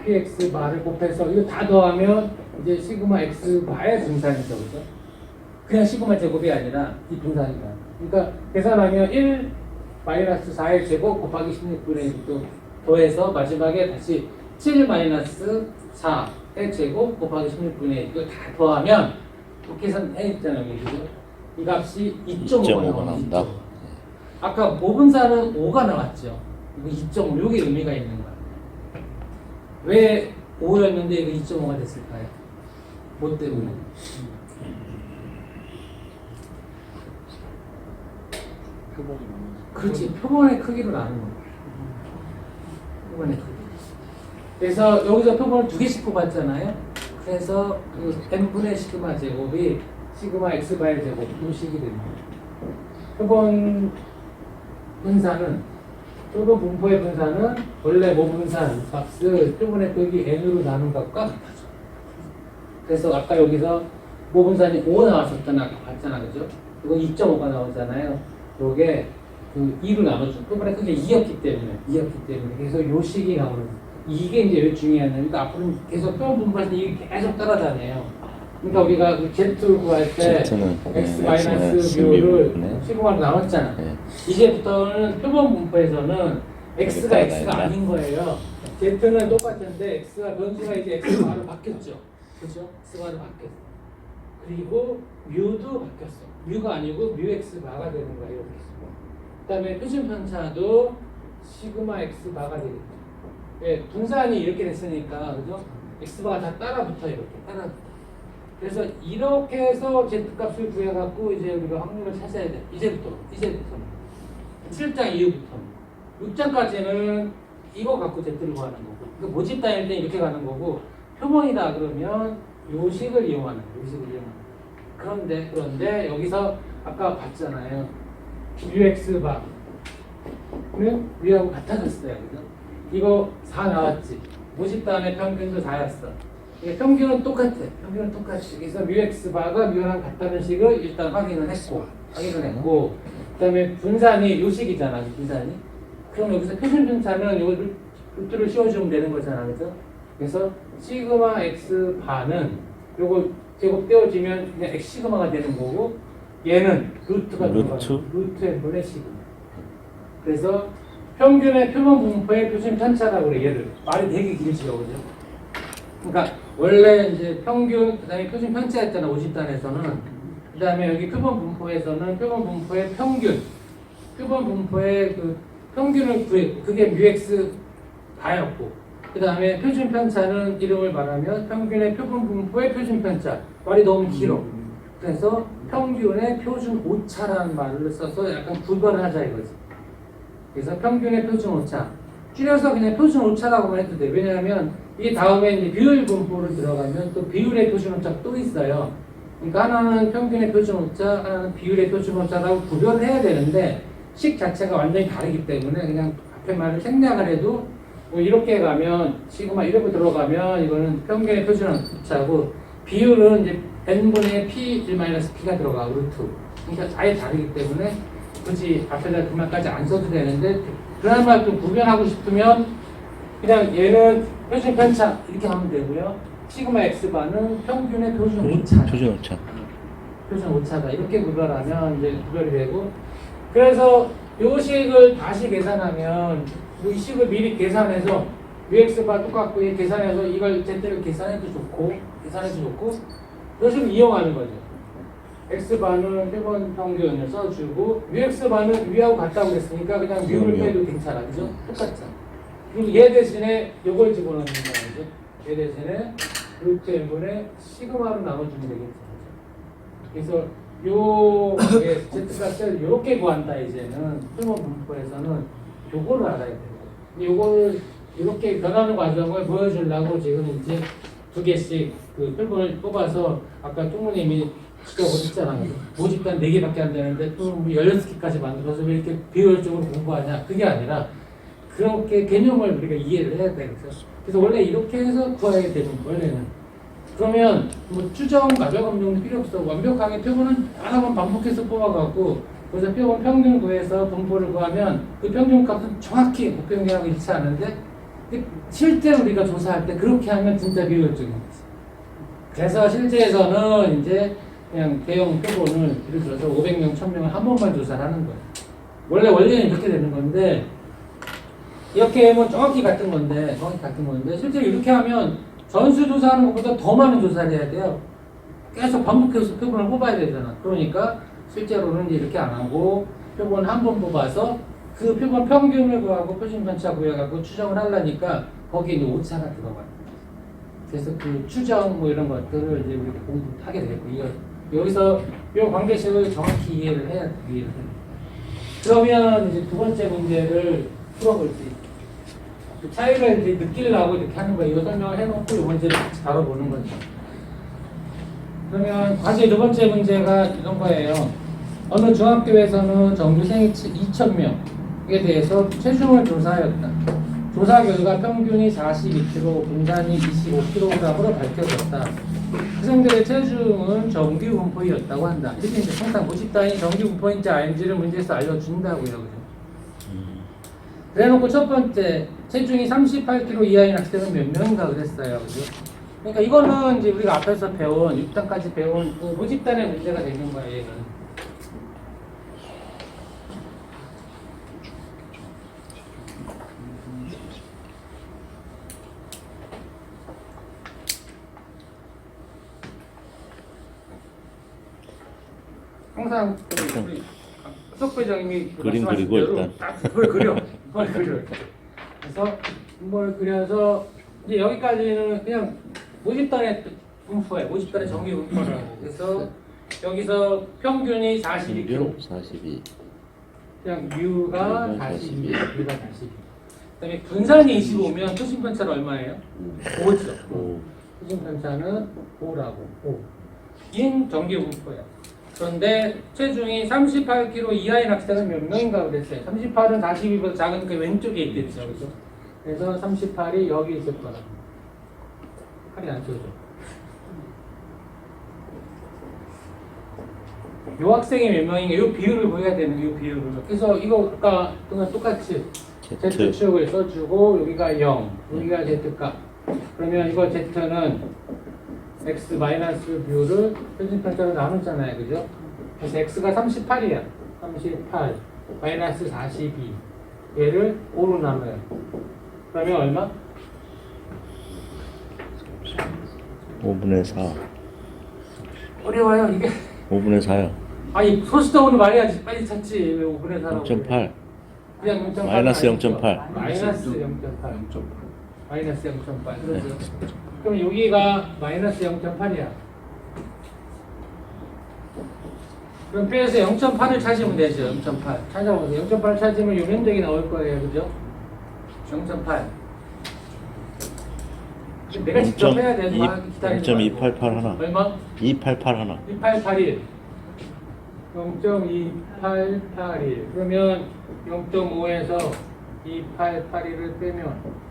px바를 곱해서 이거 다 더하면 이제 시그마 x바의 분산이죠, 그죠? 그냥 시그마 제곱이 아니라 이 분산이다. 그러니까 계산하면 1 마이너스 4의 제곱 곱하기 16분의 1도 더해서 마지막에 다시 7 마이너스 4의 제곱 곱하기 16분의 1 이걸 다 더하면 이렇게 계산해있잖아요, 그죠? 이 값이 2.5가 나온다. 아까 모분사는 5가 나왔죠. 이거 2.5, 이게 의미가 있는 거야. 왜 5였는데 이거 2.5가 됐을까요? 뭐 때문에? 표본이 많아서. 그렇지, 표본의 크기로 나눈 거야. 표본의 크기. 그래서 여기서 표본을 2개씩 뽑았잖아요. 그래서 그 n분의 시그마 제곱이 시그마 x바의 제곱 이 식이 됩니다. 표본 분산은 표본 분포의 분산은 원래 모분산 값을 표본의 크기 n으로 나눈 값과 같아져. 그래서 아까 여기서 모분산이 5 나왔었잖아. 아까 봤잖아, 그죠? 이거 2.5가 나오잖아요. 요게 그 2로 나눠줘. 표본의 크기가 2였기 때문에. 그래서 요 식이 나오는 거예요. 이게 이제 왜 중요하냐면, 그러니까 앞으로 계속 표본 분포할 때 이게 계속 따라다녀요. 그러니까 우리가 그 Z를 구할 때 X 마이너스 뮤를 네. 시그마로 나눴잖아. 네. 이제부터는 표본 분포에서는 X가 X가 아닌 거예요. Z는 똑같은데 X가 변수가 이제 X바로 바뀌었죠. 그죠? X바로 바뀌었어. 그리고 뮤도 바뀌었어. 뮤가 아니고 뮤 X바가 되는 거예요. 이렇게. 그 다음에 표준 편차도 시그마 X바가 되겠죠. 예, 분산이 이렇게 됐으니까, 그죠? X바가 다 따라붙어, 이렇게. 따라붙어. 그래서 이렇게 해서 Z값을 구해갖고 이제 우리가 확률을 찾아야 돼. 이제부터. 7장 이후부터. 6장까지는 이거 갖고 Z를 구하는 거고. 그 모집 다닐 때 이렇게 가는 거고, 표본이다 그러면 요식을 이용하는 거예요. 그런데 여기서 아까 봤잖아요. UX바는 위하고 같아졌어요. 그죠? 이거 4 나왔지. 모집 다음에 평균도 4였어. 평균은 똑같아. 똑같이. 그래서 UX바가 뮤랑 같다는 식을 일단 확인을 했고, 그 다음에 분산이 요식이잖아, 분산이. 그럼 여기서 표준 분산은 요 루트를 씌워주면 되는 거잖아, 그죠? 그래서 시그마 X 바는 요거 제곱 떼어지면 그냥 X 시그마가 되는 거고, 얘는 루트가 들어가요. 루트 n분의 시그마. 그래서 평균의 표본 분포의 표준 편차라고 그래, 얘를. 말이 되게 길지요, 그죠? 그러니까 원래 이제 평균, 그 다음에 표준 편차였잖아, 50단에서는. 그 다음에 여기 표본 분포에서는 표본 분포의 평균, 표본 분포의 그 평균을 구했고, 그게 뮤X 바였고, 그 다음에 표준 편차는 이름을 말하면 평균의 표본 분포의 표준 편차. 말이 너무 길어. 그래서 평균의 표준 오차라는 말을 써서 약간 구별을 하자 이거지. 그래서 평균의 표준 오차. 줄여서 그냥 표준 오차라고만 해도 돼. 왜냐하면 이게 다음에 이제 비율 분포로 들어가면 또 비율의 표준 오차가 또 있어요. 그러니까 하나는 평균의 표준 오차, 하나는 비율의 표준 오차라고 구별을 해야 되는데 식 자체가 완전히 다르기 때문에 그냥 앞에 말을 생략을 해도 뭐 이렇게 가면 시그마 이렇게 들어가면 이거는 평균의 표준 오차고 비율은 이제 n분의 p1-p가 들어가고 루트. 그러니까 아예 다르기 때문에 굳이 앞에다 그 말까지 안 써도 되는데 그나마 좀 구별하고 싶으면 그냥 얘는 표준 편차 이렇게 하면 되고요. 시그마 x바는 평균의 표준 오차. 표준 오차다. 이렇게 구별하면 이제 구별이 되고, 그래서 요 식을 다시 계산하면 이 식을 미리 계산해서 UX바 똑같고 얘 계산해서 이걸 Z를 계산해도 좋고 요 식을 이용하는 거죠. X바는 표본 평균을 써주고 UX바는 위하고 같다고 그랬으니까 그냥 뮤를 빼도 괜찮아. 그죠? 똑같잖아. 그리고 얘 대신에 요걸 집어넣는 거죠. 얘 대신에 루트 n분의 시그마로 나눠주면 되겠죠. 그래서 요 Z값을 이렇게 구한다. 이제는 표본 분포에서는 요거를 알아야 돼요. 요거를 이렇게 변하는 과정을 보여주려고 지금 이제 2개씩 그 표본을 뽑아서 아까 총무님이 지적을 했잖아요. 모집단 4개밖에 안 되는데 또 16개까지 만들어서 왜 이렇게 비효율적으로 공부하냐. 그게 아니라 그렇게 개념을 우리가 이해를 해야 돼요. 그래서 원래 이렇게 해서 구해야 되는 원래는. 그러면 뭐 추정, 가벼 검증도 필요 없어. 완벽하게 표본은 하나만 반복해서 뽑아갖고 그래서 표본 평균 구해서 분포를 구하면 그 평균 값은 정확히 목표형하고 일치하는데 실제로 우리가 조사할 때 그렇게 하면 진짜 비효율적인 거지. 그래서 실제에서는 이제 그냥 대형 표본을 예를 들어서 500명, 1000명을 한 번만 조사를 하는 거예요. 원래는 이렇게 되는 건데 이렇게 하면 정확히 같은 건데 실제로 이렇게 하면 전수 조사하는 것보다 더 많은 조사를 해야 돼요. 계속 반복해서 표본을 뽑아야 되잖아. 그러니까 실제로는 이렇게 안 하고 표본 한 번 뽑아서 그 표본 평균을 구하고 표준 편차 구해갖고 추정을 하려니까 거기에 이제 오차가 들어가요. 그래서 그 추정 뭐 이런 것들을 이제 우리가 공부하게 되고 여기서 이 관계식을 정확히 이해를 해야 돼요. 그러면 이제 두 번째 문제를 풀어볼 수 있어요. 그 차이를 이제 느끼려고 이렇게 하는 거예요. 이거 설명을 해놓고 이 문제를 다뤄보는 거죠. 그러면 다시 두 번째 문제가 이런 거예요. 어느 중학교에서는 정규생이 2,000명에 대해서 체중을 조사하였다. 조사 결과 평균이 42kg, 분산이 25kg으로 밝혀졌다. 학생들의 체중은 정규 분포였다고 한다. 이렇게 이제 항상 모집단이 정규 분포인지 아닌지를 문제에서 알려준다고요. 그죠? 그래놓고 첫 번째, 체중이 38kg 이하인 학생은 몇 명인가 그랬어요. 그죠? 그러니까 이거는 이제 우리가 앞에서 배운, 6단까지 배운 그 모집단의 문제가 되는 거예요, 얘는. 항상 우리 수석 회장님이 그림 그리고 일단 그걸 그려. 그래서 그걸 그려서 이제 여기까지는 그냥 모집단의 분포에 50단의 정규 분포라고. 그래서 여기서 평균이 42kg. 42. 그냥 U가 U가 42, 42. U가 42. 그다음에 분산이 25면 표심 편차는 얼마예요? 5죠. 오. 표심 편차는 5라고. 5. 인 정규 분포예요. 그런데 체중이 38kg 이하의 낚시자는 몇 명인가 그랬어요. 38은 42보다 작으니까 왼쪽에 있겠죠. 그죠? 그래서 38이 여기 있을 거라. 팔이 안 써져. 요 학생이 몇 명인가 요 비율을 보여야 되는 요 비율을. 그래서 이거 아까 그냥 똑같이 Z축을 써주고 여기가 0, 여기가 Z값. 그러면 이거 Z는 X 마이너스 뷰를 표준 편차로 나눴잖아요. 그죠? 그래서 X가 38이야. 38 마이너스 42 얘를 5로 나눠요. 그러면 얼마? 5분의 4. 어려워요 이게. 5분의 4요. 아니 소수점으로 말해야지 빨리 찾지. 왜 5분의 4라고 0.8. 그냥 0.8 마이너스 0.8. 마이너스 0.8 마이너스 0.8 그렇죠. 그럼 여기가 마이너스 0.8이야. 그럼 P에서 0.8을 찾으면 되죠. 0.8 찾아보세요. 0.8 찾으면 요 면적이 나올 거예요. 그죠? 0.8 내가 직접 해야 돼. 기다리지 말고. 0.288 하나. 얼마? 288 하나. 2881 0.2881 그러면 0.5에서 2881을 빼면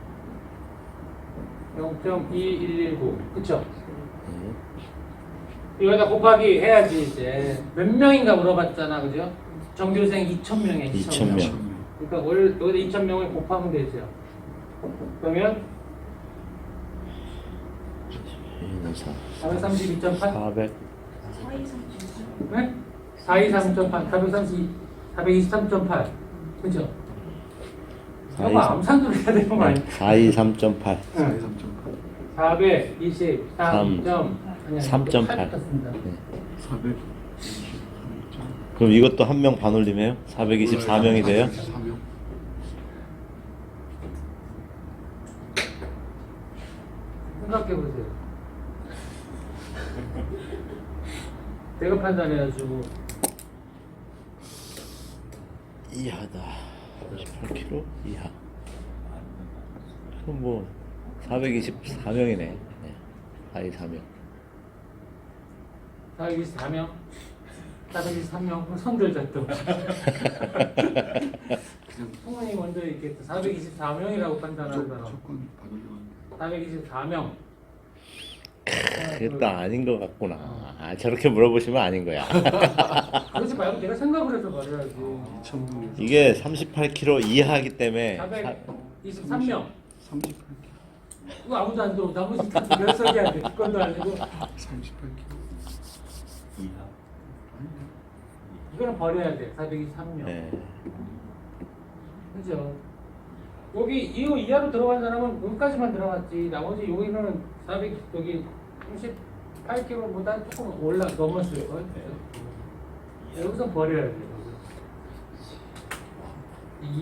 0.2119 그쵸? 이거다 곱하기 해야지 이제 몇 명인가 물어봤잖아 그죠? 정규생 2,000명이야 2,000명. 그러니까 여기다 2,000명을 곱하면 되죠 그러면 432.8 400. 네? 423.8 423.8 그죠? 이거 암산으로 해야 되는 거 아니야? 423.8. 423.8 400. 그럼 이것도 한 명 반올림해요? 424명이 돼요? 4명. 생각해보세요. 내가 판단해가지고 이하다. 18kg 이하. 그럼 뭐 424명이네. 네. 424명. 424명 423명 그럼 선들자 또 성원이 먼저 이렇게 424명이라고 판단하더라 조건 받으려고 424명 그것도 아닌 것 같구나. 아, 저렇게 물어보시면 아닌 거야. 그러지 말고 내가 생각을 해서 말해야지 2,000명. 이게 38kg 이하이기 때문에 423명 38kg. 그거 아무도 안 들어 나머지 다 몇 석이 안 돼. 그건도 아니고 38kg. 이거는 버려야 돼 423명 네. 그죠? 여기 이거 이하로 들어간 사람은 여기까지만 들어갔지. 나머지 여기는 400 여기 38kg보다 조금 넘었을 거예요. 여기서 버려야 돼.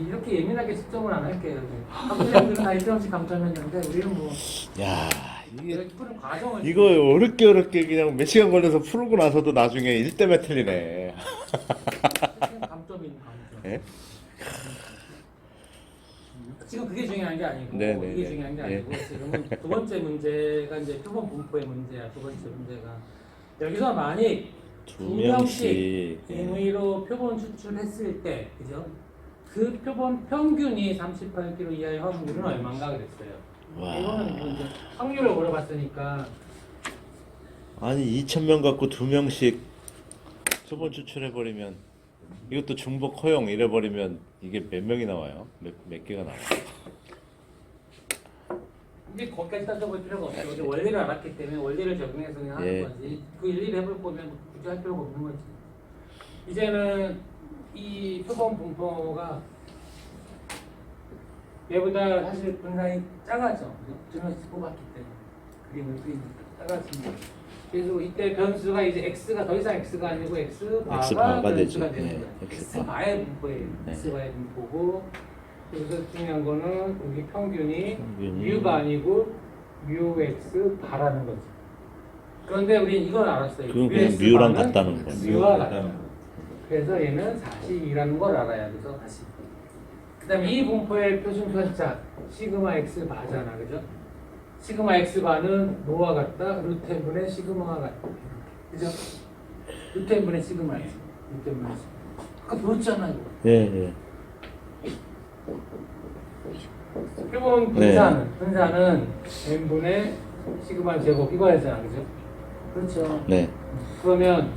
이렇게 예민하게 측정을 안 할게요. 학생들은 다 1점씩 감점했는데 우리는 뭐 야, 이게 푸는 과정을 이거 어렵게 그냥 몇 시간 걸려서 풀고 나서도 나중에 1대몇 틀리네. 감점인 감점. 예? 지금 그게 중요한 게 아니고 네네네. 이게 중요한 게 아니고 지금은 두 번째 문제가 이제 표본 분포의 문제야. 두 번째 문제가 여기서 만약 두 명씩 임의로 표본 추출했을 때 그죠? 그 표본 평균이 38kg 이하의 확률은 얼마인가 그랬어요. 와. 이거는 뭐 이제 확률을 물어봤으니까 아니 2,000명 갖고 2명씩 표본 추출해버리면 이것도 중복 허용 이래버리면 이게 몇 명이 나와요? 몇 개가 나와요? 이제 거기까지 따져볼 필요가 없죠. 이제 원리를 알았기 때문에 원리를 적용해서 그냥 하는 예. 거지. 그 일일이 해볼 거면 굳이 할 필요가 없는 거지. 이제는 이 표본 분포가 얘보다 사실 분산이 작아져. 저는 뽑았기 때문에 그림을 그리니까 작아집니다. 그래서 이때 변수가 이제 x가 더 이상 x가 아니고 x바가 X바가 변수가 되죠. 되는 네, 거야. X바. x바의 분포예요. 네. x바의 분포고 여기서 중요한 거는 여기 평균이 평균이 u가 아니고 ux 바라는 거지. 그런데 우리 이걸 알았어요. 그건 그냥 US 뮤랑 바는 같다는 거야. 뮤와 같다. 그래서 얘는 40이라는 걸 알아야 돼서 40. 그다음에 이 분포의 표준 편차 시그마 x 바잖아, 그죠? 시그마 x 바는 뭐와 같다? 루트 n분의 시그마와 같다, 그죠? 루트 n분의 시그마 x, 루트 n분의 시그마. 아까 배웠잖아 이거. 예, 예. 표본 분산은 n분의 시그마 제곱 이거였잖아, 그죠? 그렇죠. 네. 그러면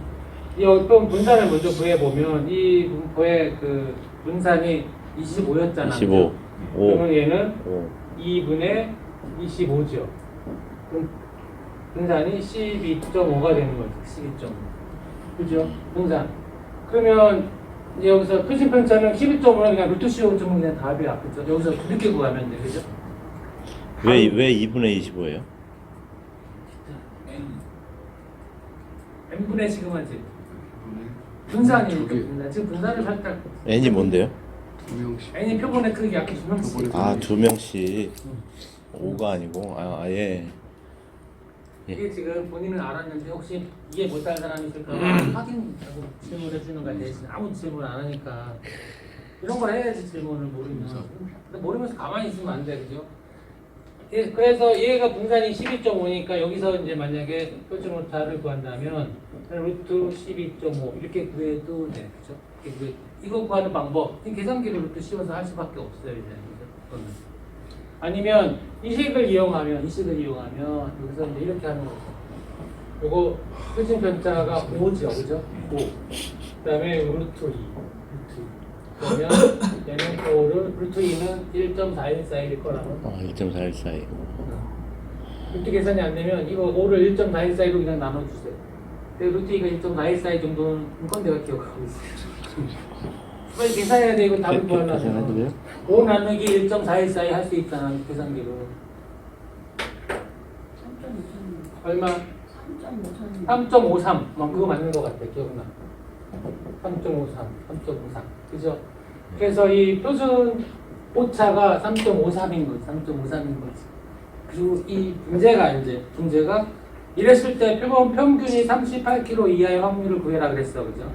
이 어떤 분산을 먼저 구해보면 이 분포의 그 분산이 25였잖아. 25. 그러면 얘는 5. 2분의 25죠. 그럼 분산이 12.5가 되는 거죠. 12.5. 그죠? 분산. 그러면 이제 여기서 표준 편차는 11.5는 그냥 루트 15.5 그냥 답이야. 그죠? 여기서 그렇게 구하면 돼. 그죠? 왜 2분의 25예요? n분의 시그마지. 분산이니까 분산. 지금 분산을 살짝 n이 뭔데요? 두 명씩. n이 표본의 크기 약간 두 명씩. 아, 2명씩. 5가 아니고. 아, 예. 이게 지금 본인은 알았는데 혹시 이해 못할 사람이 있을까 확인하고 질문해 주는 거야. 대신 아무 질문 안 하니까 이런 걸 해야지. 질문을 모르면. 근데 모르면서 가만히 있으면 안 돼, 그죠? 예, 그래서 얘가 분산이 12.5니까 여기서 이제 만약에 표준 오차를 구한다면 루트 12.5 이렇게 구해도 돼, 그죠? 이거 구하는 방법, 이 계산기를 루트 씌워서 할 수밖에 없어요, 이제. 그거는. 아니면 이식을 이용하면 여기서 이제 이렇게 하는 거죠. 요거 표준 편차가 5죠, 그죠? 5. 그다음에 루트 2. 그러면 얘는 5를 루트 2는 1.4141일 거라고. 1.4142. 루트 계산이 안 되면 이거 5를 1.4142로 그냥 나눠주세요. 근데 루트 2가 1.4142 정도는 이건 내가 기억하고 있어요. 빨리 계산해야 돼. 이거 답을 구하려면 5 나누기 1.4142 할 수 있잖아, 계산기로. 얼마? 3.53. 그거 맞는 것 같아. 기억나. 3.53. 그죠? 그래서 이 표준 오차가 3.53인 거지. 3.53인 거지. 그리고 이 문제가 이랬을 때 표본 평균이 38kg 이하의 확률을 구해라 그랬어. 그죠?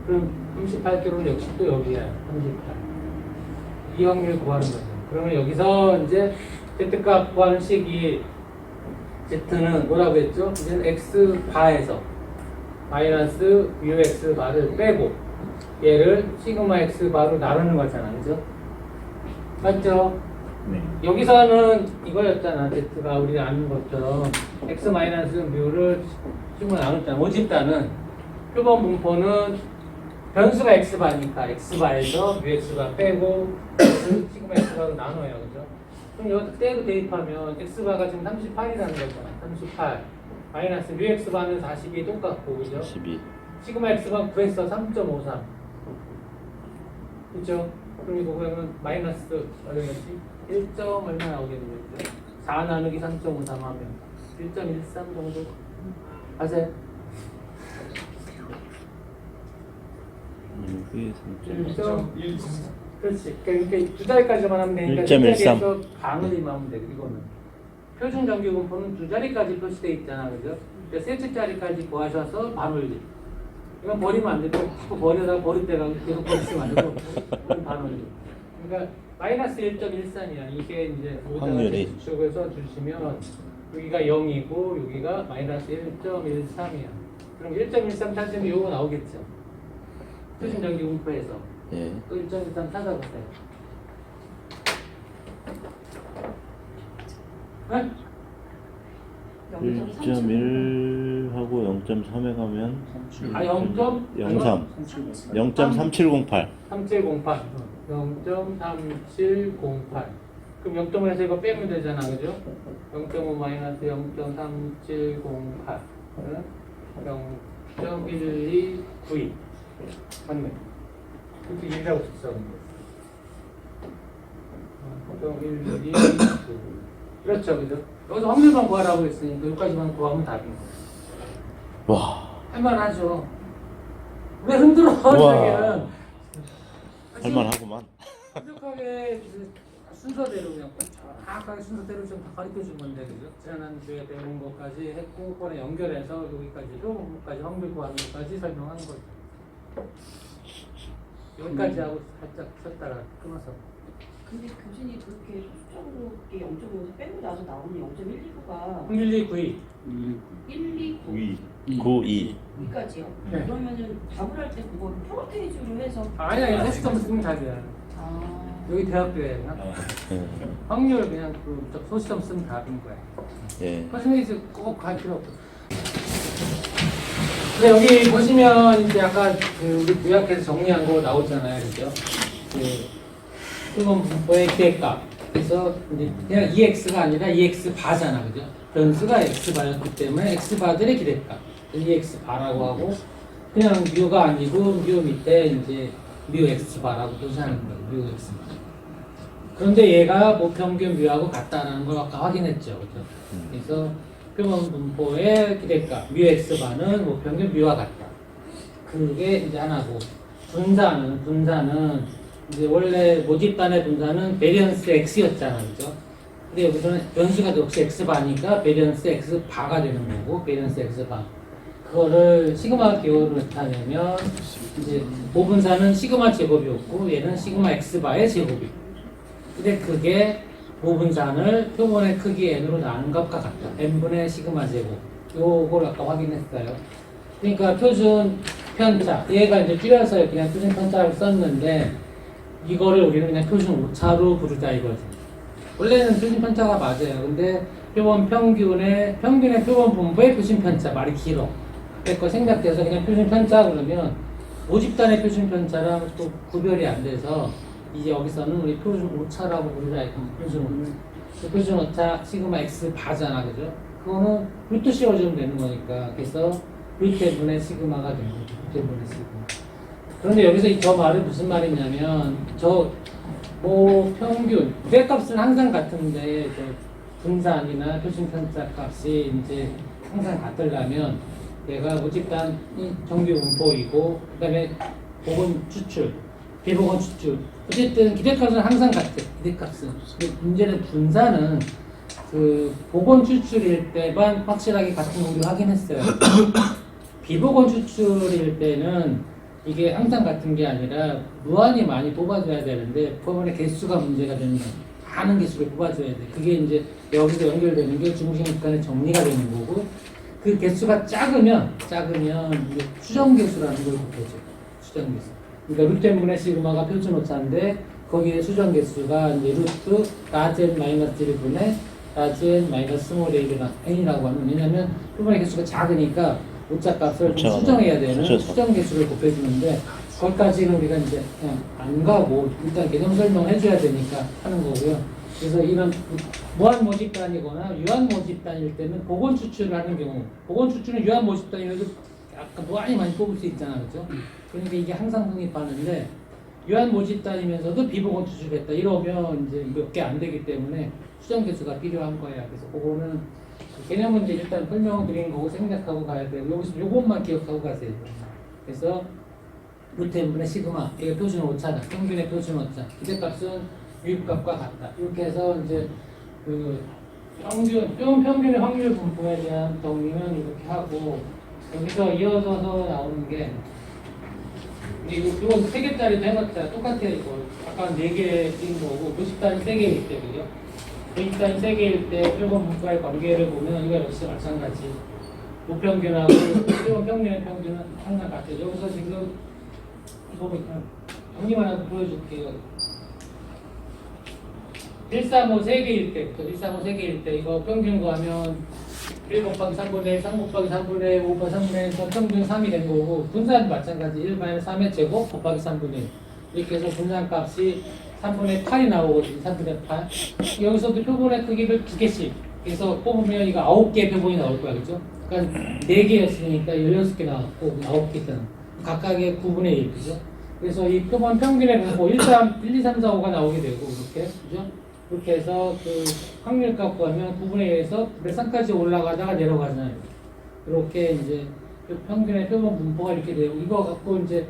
그럼 38kg는 역시 또 여기야. 38. 이 확률을 구하는 거죠. 그러면 여기서 이제 Z값 구하는 식이 Z는 뭐라고 했죠? 이제는 X 바에서 마이너스 뮤 X 바를 빼고 얘를 시그마 X 바로 나누는 거잖아. 그죠? 맞죠? 네. 여기서는 이거였잖아. Z가 우리가 아는 것처럼 X 마이너스 뮤를 시그마 나눴잖아. 오집단은 표본 분포는 변수가 X바니까 X바에서 뮤 X바 빼고 시그마 X바로 나눠요. 그죠? 그럼 여기 그대로 대입하면 X바가 지금 38이라는 거잖아. 38 마이너스 뮤 X바는 42 똑같고, 그죠? 12. 시그마 X바 구했어. 3.53 그죠? 그럼 이거 그러면 마이너스 얼마지? 1. 얼마 나오겠는데? 4 나누기 3.53 하면 1.13 정도 하세요. 1.1 그렇지. 그러니까 두 자리까지만 하면 되니까 1.13. 방울이만 하면 돼. 이거는 표준 정규 분포는 두 자리까지 표시돼 있잖아, 그죠? 그러니까 세 자리까지 구하셔서 반올림. 이건 버리면 안 되고 자꾸 버리다가 버릴 때가 계속 버리시면 안 되고 이건 반올림. 그러니까 마이너스 1.13이야. 이게 이제 확률이. 주축에서 주시면 여기가 0이고 여기가 마이너스 1.13이야. 그럼 1.13 찾으면 요거 나오겠죠. 표준 정규 분포에서. 예. 또 1.13 찾아보세요. 네? 1.1하고 0.3에 가면 아, 0.03. 0.3708. 3708. 0.3708. 그럼 0.5에서 이거 빼면 되잖아, 그죠? 0.5 마이너스 0.3708. 0.1292. 맞네. 그렇게 얘기하고 있어. 0.1292. 그렇죠, 그죠? 여기서 확률만 구하라고 했으니까 여기까지만 구하면 답인 거야. 와. 할만하죠. 왜 힘들어, 우와. 자기는. 할만하구만. 부족하게 순서대로 그냥 정확하게 순서대로 좀 다 가르쳐 준 건데 그죠? 지난주에 배운 것까지 했고 그거랑 연결해서 여기까지 표본까지 확률 구하는 것까지 설명하는 거죠. 여기까지 하고 살짝 쉬었다가 끊어서. 근데 교진이 그렇게 수적으로 0.5에서 빼고 나서 나오는 0.129가 11292. 129 9, 2. 여기까지요? 네. 그러면은 답을 할 때 그거를 프로테이즈로 해서 아니야, 소시점 쓰면 답이야. 아, 여기 대학교에 확률 그냥 그 소시점 쓰면 답인 거야. 예. 퍼센테이지 꼭 갈 필요 없고. 근데 여기 보시면 이제 아까 그 우리 구약에서 정리한 거 나오잖아요, 그죠? 그 표본 분포의 기대값. 그래서 이제 그냥 EX가 아니라 EX 바잖아, 그죠? 변수가 X 바였기 때문에 X 바들의 기대값. EX 바라고 하고 그냥 뮤가 아니고 뮤 밑에 이제 뮤 X 바라고 표시하는 거예요, 뮤 X 바. 그런데 얘가 모평균 뮤하고 같다는 걸 아까 확인했죠, 그죠? 그래서 표본 분포의 기대값 뮤 X 바는 모평균 뮤와 같다. 그게 이제 하나고 분사는 이제 원래 모집단의 분사는 베리언스 X였잖아, 그죠? 근데 여기서는 변수가 역시 X바니까 베리언스 X바가 되는 거고, 베리언스 X바. 그거를 시그마 기호로 나타내면, 이제 보분사는 시그마 제곱이었고, 얘는 시그마 X바의 제곱이. 근데 그게 보분산을 표본의 크기 n으로 나눈 값과 같다. n분의 시그마 제곱. 요걸 아까 확인했어요. 그러니까 표준 편차. 얘가 이제 줄여서 그냥 표준 편차를 썼는데, 이거를 우리는 그냥 표준 오차로 부르자 이거지. 원래는 표준 편차가 맞아요. 근데 표본 평균의 표본 분포의 표준 편차 말이 길어. 그거 생각해서 그냥 표준 편차 그러면 모집단의 표준 편차랑 또 구별이 안 돼서 이제 여기서는 우리 표준 오차라고 부르자 이거 표준 오차. 표준 오차 시그마 x 바잖아, 그죠? 그거는 루트 씌워주면 되는 거니까 그래서 루트 분의 시그마가 되는 거죠. 루트 분의 시그마. 그런데 여기서 저 말은 무슨 말이냐면 뭐 평균 기대값은 항상 같은데 분산이나 표준 편차 값이 이제 항상 같으려면 얘가 모집단 정규 분포이고 그다음에 보건 추출, 비보건 추출. 어쨌든 기대값은 항상 같아. 기대값은. 근데 문제는 분산은 그 보건 추출일 때만 확실하게 같은 걸 확인했어요. 비보건 추출일 때는 이게 항상 같은 게 아니라 무한히 많이 뽑아줘야 되는데 표본의 개수가 문제가 되는 거예요. 많은 개수를 뽑아줘야 돼. 그게 이제 여기서 연결되는 게 중심국간의 정리가 되는 거고 그 개수가 작으면 이제 수정 개수라는 걸 곱해줘. 수정 개수. 그러니까 루트 n분의 시그마가 표준 오차인데 거기에 수정 개수가 이제 루트 라지 마이너스 1분의 라지 마이너스 스몰 n이라고 하면 왜냐면 표본의 개수가 작으니까 오차 값을 좀 수정해야 되는 수정 개수를 곱해주는데 거기까지는 우리가 이제 그냥 안 가고 일단 개념 설명을 해줘야 되니까 하는 거고요. 그래서 이런 무한 모집단이거나 유한 모집단일 때는 보건 추출을 하는 경우, 보건 추출은 유한 모집단이라도 약간 무한히 많이 뽑을 수 있잖아, 그렇죠? 그러니까 이게 항상 성립하는데 유한 모집단이면서도 비보건 추출했다 이러면 이제 몇 개 안 되기 때문에 수정 개수가 필요한 거야. 그래서 그거는 개념 문제 일단 설명 드린 거고 생략하고 가야 되고 여기서 요것만 기억하고 가세요. 그래서 루트 n분의 시그마 이게 표준 오차다. 평균의 표준 오차. 기대값은 유입값과 같다. 이렇게 해서 이제 그 평균의 확률 분포에 대한 정리는 이렇게 하고 여기서 이어져서 나오는 게 이건 3개짜리도 해봤자 똑같아요. 이거 아까 4개인 거고 모집단이 3개일 때 그죠? 모집단이 3개일 때 표본 분포의 관계를 보면 이거 역시 마찬가지 무평균하고 표본 평균의 평균은 항상 같아요. 여기서 지금 이거 정리만 하고 보여줄게요. 135 3개일 때, 135 3개일 때 이거 평균 구하면 1 곱하기 3분의 1, 3 곱하기 3분의 1, 5 곱하기 3분의 1, 평균 3이 된 거고 분산도 마찬가지 1-3의 제곱 곱하기 3분의 1 이렇게 해서 분산값이 3분의 8이 나오거든요. 3분의 8 여기서도 표본의 크기를 2개씩 그래서 뽑으면 이거 9개의 표본이 나올 거야, 그죠? 그러니까 4개였으니까 16개 나왔고 9개잖아. 각각의 9분의 1, 그죠? 그래서 이 표본 평균의 분포 1, 2, 3, 4, 5가 나오게 되고 이렇게, 그죠? 이렇게 해서 그 확률값 구하면 9분의 1에서 3까지 올라가다가 내려가잖아요. 이렇게 이제 평균의 표본 분포가 이렇게 되고 이거 갖고 이제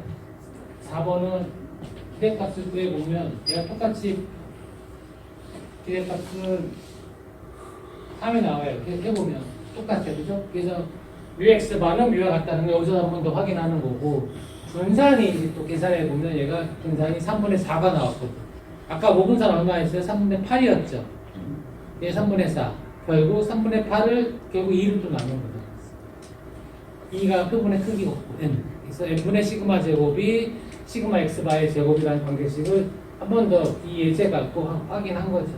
4번은 기대값을 구해보면 얘가 똑같이 기대값은 3이 나와요. 이렇게 해보면 똑같아요. 그죠? 그래서 뮤X 바는 뮤와 같다는 거 여기서 한 번 더 확인하는 거고 분산이 이제 또 계산해 보면 얘가 분산이 3분의 4가 나왔거든. 아까 5분산 얼마였어요? 3분의 8이었죠. 얘 3분의 4. 결국 3분의 8을 결국 2로 또 나누거든. 2가 표본의 크기고 n. 그래서 n분의 시그마 제곱이 시그마 x 바의 제곱이라는 관계식을 한 번 더 이 예제 갖고 확인한 거죠.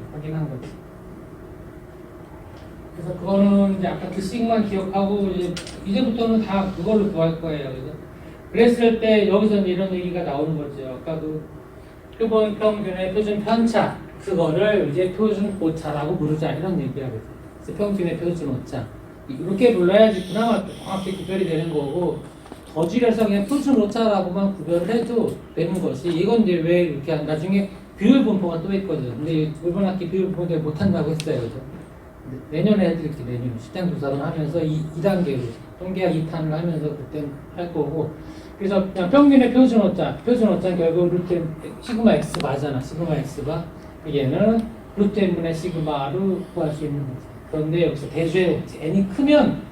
그래서 그거는 이제 아까 그 식만 기억하고 이제부터는 다 그걸로 구할 거예요. 그래서 그랬을 때 여기서 이런 얘기가 나오는 거죠. 아까 그 표본 평균의 표준 편차 그거를 이제 표준 오차라고 부르자 이런 얘기하거든요. 그래서 평균의 표준 오차 이렇게 불러야지 그나마 정확히 구별이 되는 거고 더 줄여서 그냥 표준 오차라고만 구별을 해도 되는 것이 이건 이제 왜 이렇게 나중에 비율 분포가 또 있거든. 근데 이번 학기 비율 분포 내가 못한다고 했어요. 그죠? 내년에 해드릴게 내년 시장 조사를 하면서 2단계로 통계학 2탄을 하면서 그때 할 거고 그래서 그냥 평균의 표준 오차 결국 루트 시그마 x 바잖아. 시그마 x 바 얘는 루트 n분의 시그마로 구할 수 있는 거지. 그런데 여기서 대수의 n이 크면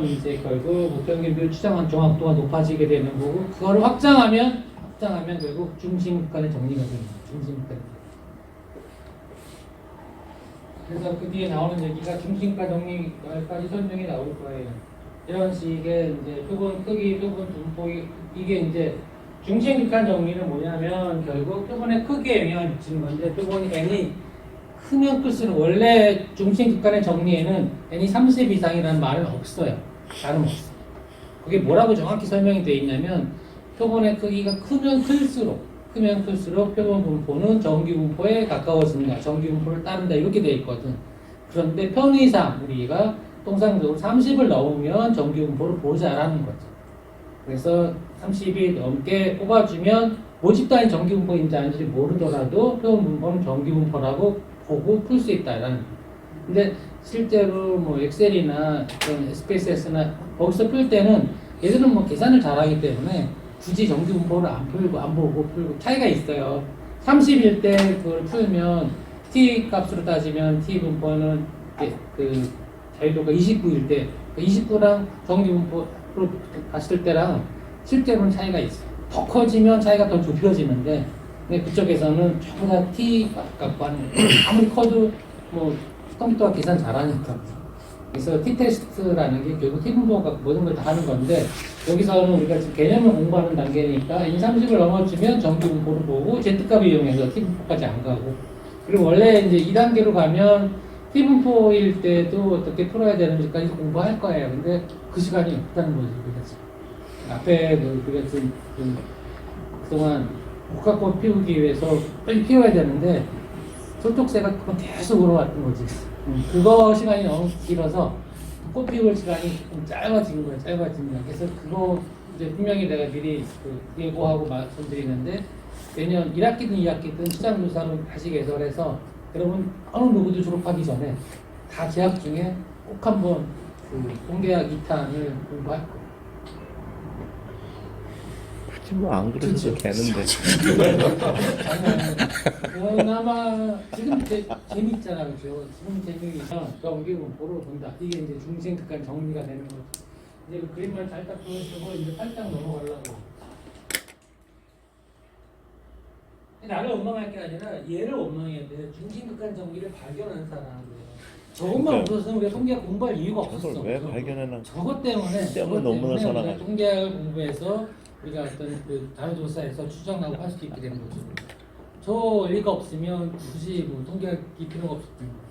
이제 결국 목평균 비율 추정한 정확도가 높아지게 되는 거고 그거를 확장하면 결국 중심국간의 정리가 됩니다. 중심국간. 그래서 그 뒤에 나오는 얘기가 중심가 정리까지 설명이 나올 거예요. 이런 식의 이제 표본 크기, 표본 분포 이게 이제 중심국간 정리는 뭐냐면 결국 표본의 크기에 영향을 미치는 건데 표본이 n이 크면 클수록 원래 중심국간의 정리에는 n이 30 이상이라는 말은 없어요. 다름 없어. 그게 뭐라고 정확히 설명이 되어 있냐면 표본의 크기가 크면 클수록 표본 분포는 정규 분포에 가까워진다. 정규 분포를 따른다. 이렇게 되어 있거든. 그런데 편의상 우리가 통상적으로 30을 넘으면 정규 분포를 보자라는 거죠. 그래서 30이 넘게 뽑아주면 모집 단위 정규 분포인지 아닌지 모르더라도 표본 분포는 정규 분포라고 보고 풀 수 있다라는. 근데 실제로 뭐 엑셀이나 SPSS나 거기서 풀 때는 얘들은 뭐 계산을 잘하기 때문에 굳이 정규 분포를 안 보고 풀고 차이가 있어요. 30일 때 그걸 풀면 t 값으로 따지면 t 분포는 그 자유도가 29일 때 29랑 정규 분포로 봤을 때랑 실제로는 차이가 있어요. 더 커지면 차이가 더 좁혀지는데 근데 그쪽에서는 전부 다 t 값 하는 거예요. 아무리 커도 뭐 컴퓨터가 계산 잘하니까. 그래서 t-테스트라는 게 결국 t-분포가 모든 걸 다 하는 건데 여기서는 우리가 지금 개념을 공부하는 단계니까 N30을 넘어지면 정규 분포를 보고 Z값을 이용해서 t-분포까지 안 가고 그리고 원래 이제 2단계로 가면 t-분포일 때도 어떻게 풀어야 되는지까지 공부할 거예요. 근데 그 시간이 없다는 거지. 앞에 우리가 지금 그동안 복합꽃 피우기 위해서 빨리 피워야 되는데 소독새가 그건 계속 울어왔던 거지. 그거 시간이 너무 길어서 꽃 피울 시간이 좀 짧아진 거야. 그래서 그거 이제 분명히 내가 미리 예고하고 말씀드리는데 내년 1학기든 2학기든 시장조사로 다시 개설해서 여러분 어느 누구도 졸업하기 전에 다 재학 중에 꼭 한번 그 통계학 2탄을 공부할 거예요. 뭐안 그래도 되는데. 그나마 지금 재밌잖아, 그죠? 지금 재미있어. 정규 분포를 본다. 이게 이제 중심국간 정리가 되는 거죠. 이제 그 그림을 잘 딱 보여주고 이제 살짝 넘어가려고. 나를 원망할 게 아니라 얘를 원망해야 돼. 중심국간 정리를 발견한 사람이에요. 저것만 없었으면 우리가 통계학 공부할 이유가 없었어. 저걸 왜 발견해나? 저것 때문에 논문을 써나가지고. 통계학을 공부해서 우리가 어떤 그 단어조사에서 추정하고 할 수 있게 되는 거죠. 저 리가 없으면 굳이 뭐 통계학이 필요가 없었던 거예요.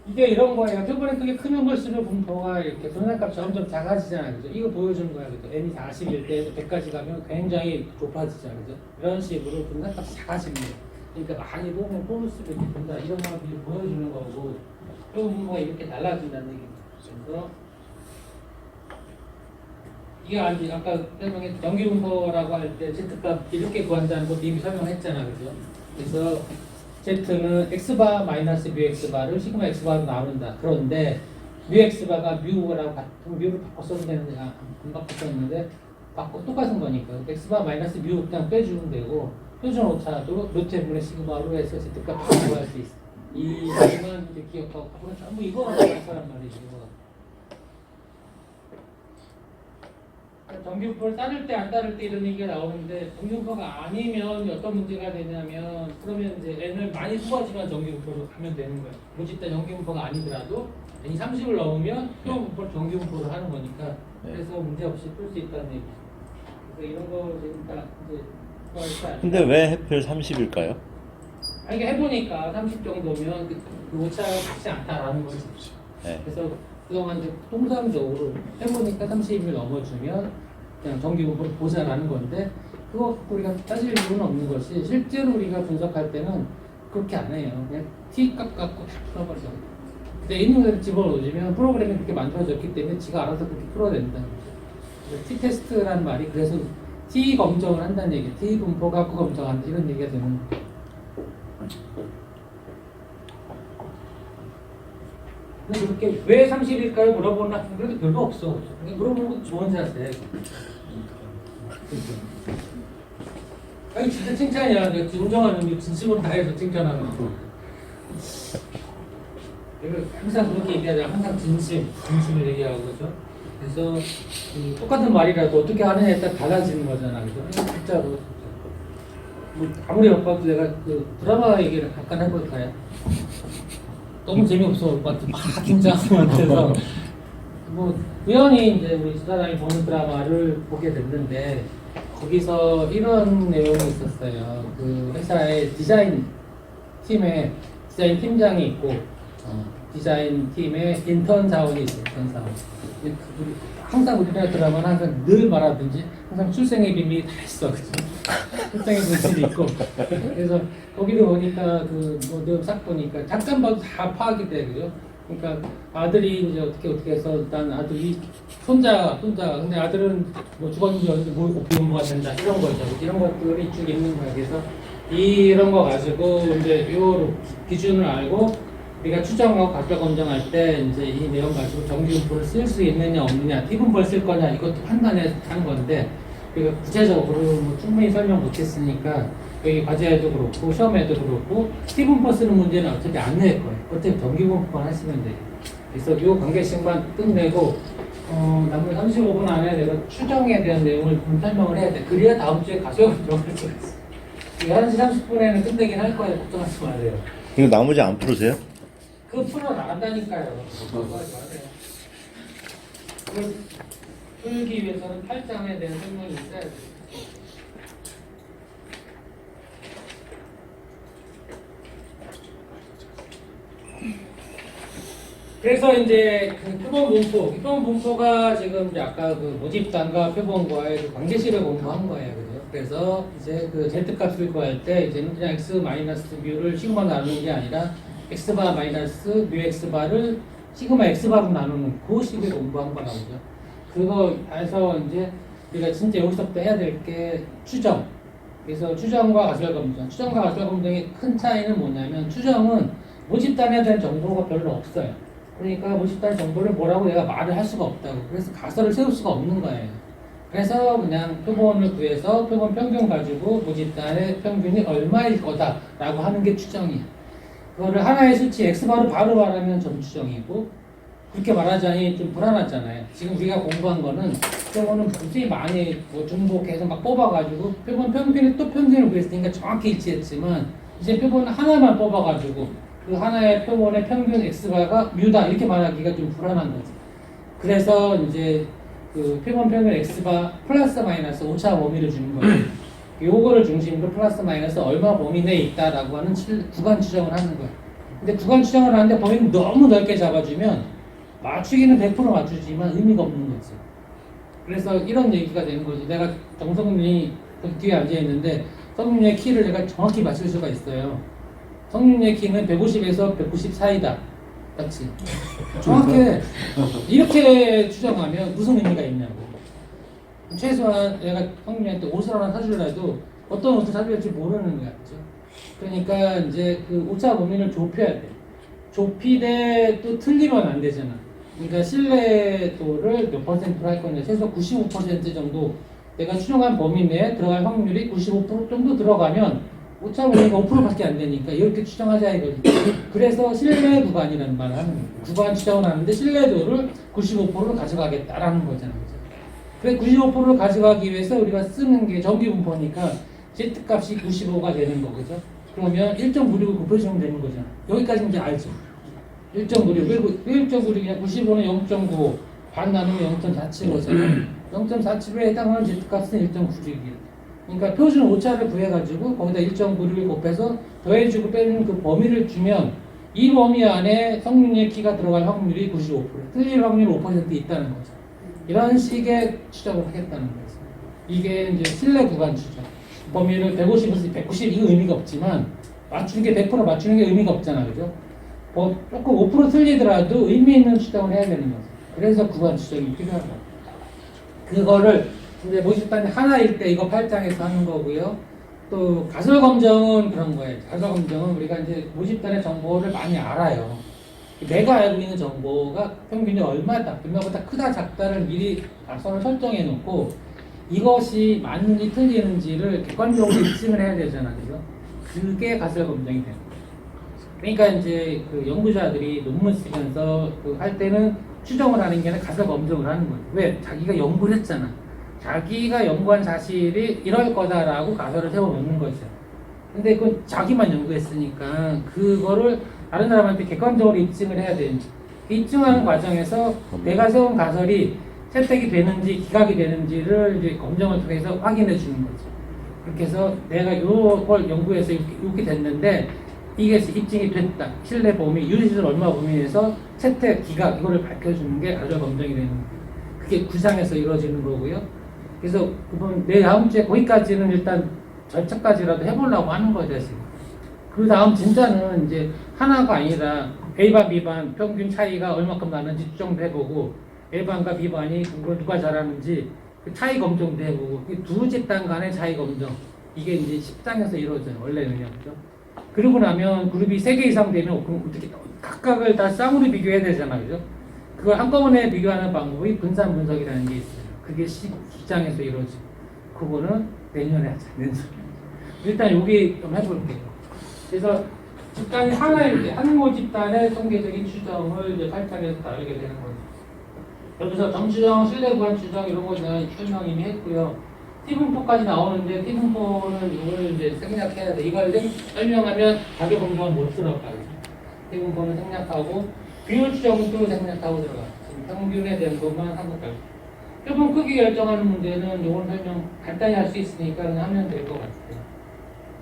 이게 이런 거예요. 표본의 크기 크면 볼수록 분포가 이렇게 분할값이 점점 작아지잖아요. 그죠? 이거 보여주는 거야. 그죠? n이 40일 때 100까지 가면 굉장히 좁아지잖아요. 그죠? 이런 식으로 분할값이 작아집니다. 그러니까 많이 보면 볼수록 이렇게 본다. 이런 거 보여주는 거고 표본 분포가 이렇게 달라진다는 얘기입니다. 그래서 이게 아까 설명했 정규 분포라고 할 때 Z값 이렇게 구한다는 것도 이미 설명했잖아, 그죠? 그래서 Z는 X바 마이너스 뮤 X바를 시그마 X바로 나눈다. 그런데 뮤 X바가 뮤라고 같은 뮤를 바꿔 써도 되는데 안 바꿔 썼는데 똑같은 거니까 X바 마이너스 뮤 그냥 빼주면 되고 표준 오차도 루트분의 시그마로 해서 Z값 구할 수 있어. 이 부분은 이제 기억하고 앞으로 전부 이거 할 거란 말이지. 이거. 그러니까 정규분포를 따를 때 안 따를 때 이런 얘기가 나오는데 정규분포가 아니면 어떤 문제가 되냐면 그러면 이제 n을 많이 뽑아주면 정규분포로 가면 되는 거야. 모집대 정규분포가 아니더라도 n이 30을 넘으면 표분포를 정규분포로 하는 거니까 그래서 문제 없이 풀 수 있다는 얘기죠. 그래서 이런 거 지금 다 이제 근데 왜 해필 30일까요? 이게 해보니까 30 정도면 그 오차가 크지 않다라는 거지. 네. 그래서 그동안 이제 통상적으로 해보니까 30을 넘어주면 그냥 정기분포를 보자라는 건데 그거 우리가 따질 이유는 없는 것이 실제로 우리가 분석할 때는 그렇게 안 해요. 그냥 T값 갖고 다 풀어버려. 근데 있는 그대로 집어넣어주면 프로그램이 그렇게 만들어졌기 때문에 지가 알아서 그렇게 풀어낸다. T-테스트라는 말이 그래서 T 검정을 한다는 얘기, T 분포 갖고 검정한다 이런 얘기가 되는 거예요. 근데 그렇게 왜 30일까요 물어보나? 그래도 별로 없어. 물어보는 것도 좋은 자세. 아니 진짜 칭찬이야. 내가 존경하는 게 진심으로 다해서 칭찬하는 거. 내가 항상 그렇게 얘기하자. 항상 진심을 얘기하고 그죠. 그래서 똑같은 말이라도 어떻게 하느냐에 따라 달라지는 거잖아. 그죠? 진짜로. 뭐 아무리 오빠도 내가 그 드라마 얘기를 잠깐 해볼까요? 너무 재미없어 오빠한테 막 긴장하면 돼서 뭐 우연히 이제 우리 사람이 보는 드라마를 보게 됐는데 거기서 이런 내용이 있었어요. 그 회사의 디자인 팀에 디자인 팀장이 있고 디자인 팀에 인턴 사원이 있어요. 인턴 사원. 항상 우리나라 드라마는 항상 늘 말하든지 항상 출생의 비밀이 다 있어, 그죠? 출생의 비밀이 있고 그래서 거기도 보니까 그뭐 내용 싹 보니까 잠깐 봐도 다 파악이 돼, 그죠? 그러니까 아들이 이제 어떻게 해서 일단 아들이 손자가 근데 아들은 뭐 죽었는지 어디 뭐 비혼모가 된다 이런 거죠. 이런 것들이 쭉 있는 거야. 그래서 이런 거 가지고 이제 요 기준을 알고 우리가 추정하고 각각 검정할 때 이제 이 내용 가지고 정규분포를 쓸 수 있느냐 없느냐, T분포를 쓸 거냐 이것도 판단해서 하는 건데 우리가 구체적으로 뭐 충분히 설명 못했으니까 여기 과제에도 그렇고 시험에도 그렇고 T분포 쓰는 문제는 어차피 안 낼 거예요. 어차피 정규분포만 하시면 돼요. 그래서 이 관계식만 끝내고 남은 35분 안에 내가 추정에 대한 내용을 좀 설명을 해야 돼. 그래야 다음 주에 가셔야 들어갈 수가 있어. 11시 30분에는 끝내긴 할 거예요. 걱정하지 마세요. 이거 나머지 안 풀으세요? 그거 풀어 나간다니까요. 걱정하지 마세요. 그걸 풀기 위해서는 8장에 대한 설명이 있어야 돼요. 그래서 이제 그 표본 분포가 지금 이제 아까 그 모집단과 표본과의 그 관계식을 공부한 거예요, 그죠? 그래서 이제 그 z 값을 구할 때 이제는 그냥 x 마이너스 뮤를 시그마 나누는 게 아니라 x 바 마이너스 뮤 x 바를 시그마 x 바로 나누는 그 식을 공부한 거라고 그죠? 그거 해서 이제 우리가 진짜 여기서부터 해야 될 게 추정. 그래서 추정과 가설 검정. 추정과 가설 검정의 큰 차이는 뭐냐면 추정은 모집단에 대한 정보가 별로 없어요. 그러니까 모집단 정보를 뭐라고 내가 말을 할 수가 없다고. 그래서 가설을 세울 수가 없는 거예요. 그래서 그냥 표본을 구해서 표본 평균 가지고 모집단의 평균이 얼마일 거다라고 하는 게 추정이야. 그거를 하나의 수치 x바로 바로 말하면 점추정이고 그렇게 말하자니 좀 불안하잖아요. 지금 우리가 공부한 거는 표본은 굉장히 많이 뭐 중복해서 막 뽑아가지고 표본 평균에 또 평균을 구했으니까 정확히 일치했지만 이제 표본 하나만 뽑아가지고 그 하나의 표본의 평균 x바가 뮤다 이렇게 말하기가 좀 불안한 거지. 그래서 이제 그 표본 평균 x바 플러스 마이너스 오차 범위를 주는 거예요. 요거를 중심으로 플러스 마이너스 얼마 범위 내에 있다라고 하는 구간 추정을 하는 거예요. 근데 구간 추정을 하는데 범위를 너무 넓게 잡아주면 맞추기는 100% 맞추지만 의미가 없는 거지. 그래서 이런 얘기가 되는 거지. 내가 정성윤이 뒤에 앉아있는데 성윤의 키를 내가 정확히 맞출 수가 있어요. 성윤의 키는 150에서 190 사이다. 맞지? 정확해. 이렇게 추정하면 무슨 의미가 있냐고. 최소한 내가 성윤이한테 옷을 하나 사주려도 어떤 옷을 사줘야 될지 모르는 거야. 그렇죠? 그러니까 이제 그 오차 범위를 좁혀야 돼. 좁히되 또 틀리면 안 되잖아. 그러니까 신뢰도를 몇 퍼센트로 할 거냐. 최소 95% 정도 내가 추정한 범위 내에 들어갈 확률이 95% 정도 들어가면 오차 범위가 5%밖에 안 되니까 이렇게 추정하자 이거지. 그래서 신뢰 구간이라는 말을 하는 거예요. 구간 추정을 하는데 신뢰도를 95%로 가져가겠다라는 거잖아요. 그래 95%를 가져가기 위해서 우리가 쓰는 게 정기분포니까 Z값이 95가 되는 거죠. 그러면 1.96을 곱해주면 되는 거잖아. 여기까지 이제 알죠. 1.96, 왜 1.96이냐? 95는 0.95, 반 나누면 0.47거잖아. 0.47에 해당하는 Z값은 1.96이야. 그러니까 표준 오차를 구해가지고 거기다 1.96을 곱해서 더해주고 빼는 그 범위를 주면 이 범위 안에 성능의 키가 들어갈 확률이 95%, 틀릴 확률이 5% 있다는 거죠. 이런 식의 추정을 하겠다는 거죠. 이게 이제 신뢰 구간 추정. 범위를 150에서 190 이거 의미가 없지만 맞추는 게 100% 맞추는 게 의미가 없잖아, 그죠? 조금 5% 틀리더라도 의미 있는 추정을 해야 되는 거죠. 그래서 구간 추정이 필요하다. 그거를 이제 모집단이 하나일 때 이거 8장에서 하는 거고요. 또 가설 검정은 그런 거예요. 가설 검정은 우리가 이제 모집단의 정보를 많이 알아요. 내가 알고 있는 정보가 평균이 얼마다, 얼마보다 크다, 작다를 미리 가설을 설정해 놓고 이것이 맞는지 틀리는지를 객관적으로 입증을 해야 되잖아요. 그죠? 그게 가설 검정이 되는 거예요. 그러니까 이제 그 연구자들이 논문 쓰면서 그 할 때는 추정을 하는 게 아니라 가설 검증을 하는 거예요. 왜? 자기가 연구를 했잖아. 자기가 연구한 사실이 이럴 거다라고 가설을 세워놓는 거죠. 근데 그건 자기만 연구했으니까 그거를 다른 사람한테 객관적으로 입증을 해야 되는지 입증하는 과정에서 내가 세운 가설이 채택이 되는지 기각이 되는지를 이제 검정을 통해서 확인해 주는 거죠. 그렇게 해서 내가 이걸 연구해서 이렇게 됐는데 이게 입증이 됐다. 신뢰 범위, 유리수를 얼마 범위에서 채택, 기각 이거를 밝혀주는 게 가설 검증이 되는 거예요. 그게 구상에서 이루어지는 거고요. 그래서 내 다음 주에 거기까지는 일단 절차까지라도 해보려고 하는 거죠, 지금. 그 다음 진짜는 이제 하나가 아니라 A반, B반 평균 차이가 얼마큼 나는지 추정도 해보고 A반과 B반이 그걸 누가 잘하는지 그 차이 검증도 해보고 두 집단 간의 차이 검정 이게 이제 10장에서 이루어져요, 원래는요. 그죠? 그러고 나면 그룹이 3개 이상 되면 그럼 어떻게 각각을 다 쌍으로 비교해야 되잖아요, 그죠? 그걸 한꺼번에 비교하는 방법이 분산 분석이라는 게 있어요. 그게 10장에서 이루어지고 그거는 내년에 하자. 내년. 일단 여기 좀 해볼게요. 그래서 집단이 하나일 때 한 모집단의 통계적인 추정을 이제 8장에서 다루게 되는 거예요. 여기서 점추정, 신뢰구간 추정 이런 거는 설명 이미 했고요. T분포까지 나오는데 T분포는 이걸 이제 생략해야 돼. 이걸 설명하면 가격 검정은 못 들어가요. T분포는 생략하고 비율 추정도 생략하고 들어가요. 평균에 대한 것만 하고 가요. 표본 크기 결정하는 문제는 이건 설명 간단히 할 수 있으니까 하면 될 것 같아요.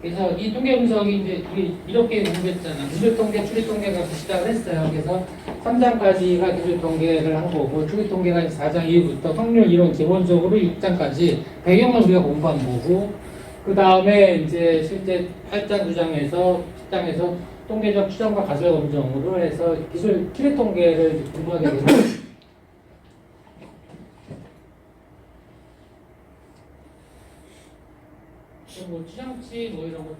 그래서 이 통계 분석이 이제 우리 이렇게 공부했잖아. 기술 통계, 추리 통계가 시작을 했어요. 그래서 3장까지가 기술 통계를 한 거고, 추리 통계가 4장 이후부터 확률 이론 기본적으로 6장까지 배경을 우리가 공부한 거고, 그 다음에 이제 실제 8장, 9장에서 10장에서 통계적 추정과 가설 검정으로 해서 기술 추리 통계를 공부하게 되고. 뭐 추정치 뭐 이런 것들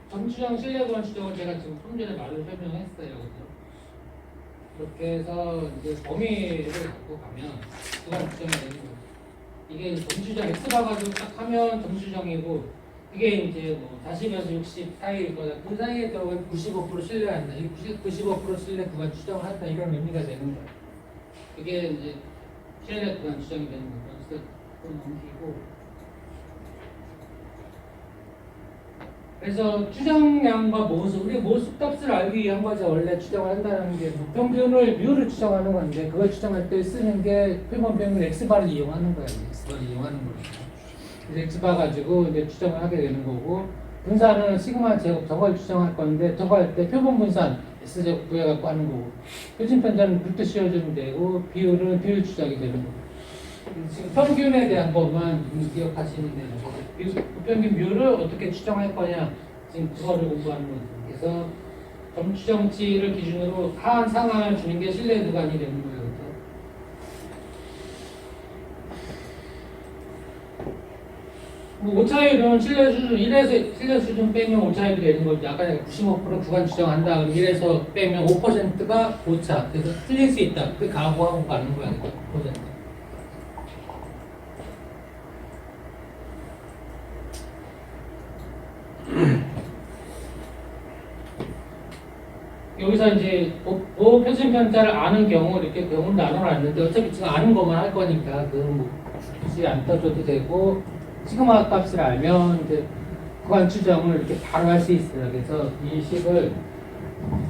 점추정 신뢰구간 추정을 제가 지금 좀 전에 말을 설명했어요. 그죠? 그렇게 해서 이제 범위를 갖고 가면 구간 추정이 되는 거죠. 이게 점추정 X 봐가지고 딱 하면 점추정이고 이게 이제 뭐 40에서 60 사이일 거다. 그 사이에 들어가면 95% 신뢰한다. 95% 신뢰 구간 추정을 한다. 이런 의미가 되는 거예요. 그게 이제 신뢰 구간 추정이 되는 거죠. 그래서 좀 넘기고. 그래서 추정량과 모습, 우리 모습값을 알기 위한 거죠. 원래 추정을 한다는 게 평균을 뮤를 추정하는 건데 그걸 추정할 때 쓰는 게 표본 평균 X바를 이용하는 거예요. X바를 이용하는 거예요. 그래서 X바 가지고 이제 추정을 하게 되는 거고 분산은 시그마 제곱 저걸 추정할 건데 저거 할 때 표본 분산 S제곱 구해갖고 하는 거고 표준 편차는 불도 씌워주면 되고 비율은 비율 추정이 되는 거고 지금 평균에 대한 것만 기억하시면 돼요. 평균 뮤를 어떻게 추정할 거냐 지금 그거를 공부하는 거죠. 그래서 점추정치를 기준으로 하한 상한을 주는 게 신뢰 구간이 되는 거예요. 뭐 오차율은 신뢰 수준 1에서 신뢰 수준 빼면 오차율이 되는 거죠. 아까 95% 구간 추정한다. 그럼 1에서 빼면 5%가 오차. 그래서 틀릴 수 있다. 그 각오하고 가는 거야. 5%. 여기서 이제 뭐 표준 편차를 아는 경우 이렇게 경우를 나눠놨는데 어차피 지금 아는 것만 할 거니까 그뭐 굳이 안 떠줘도 되고 시그마 값을 알면 이제 구간 추정을 이렇게 바로 할 수 있어요. 그래서 이 식을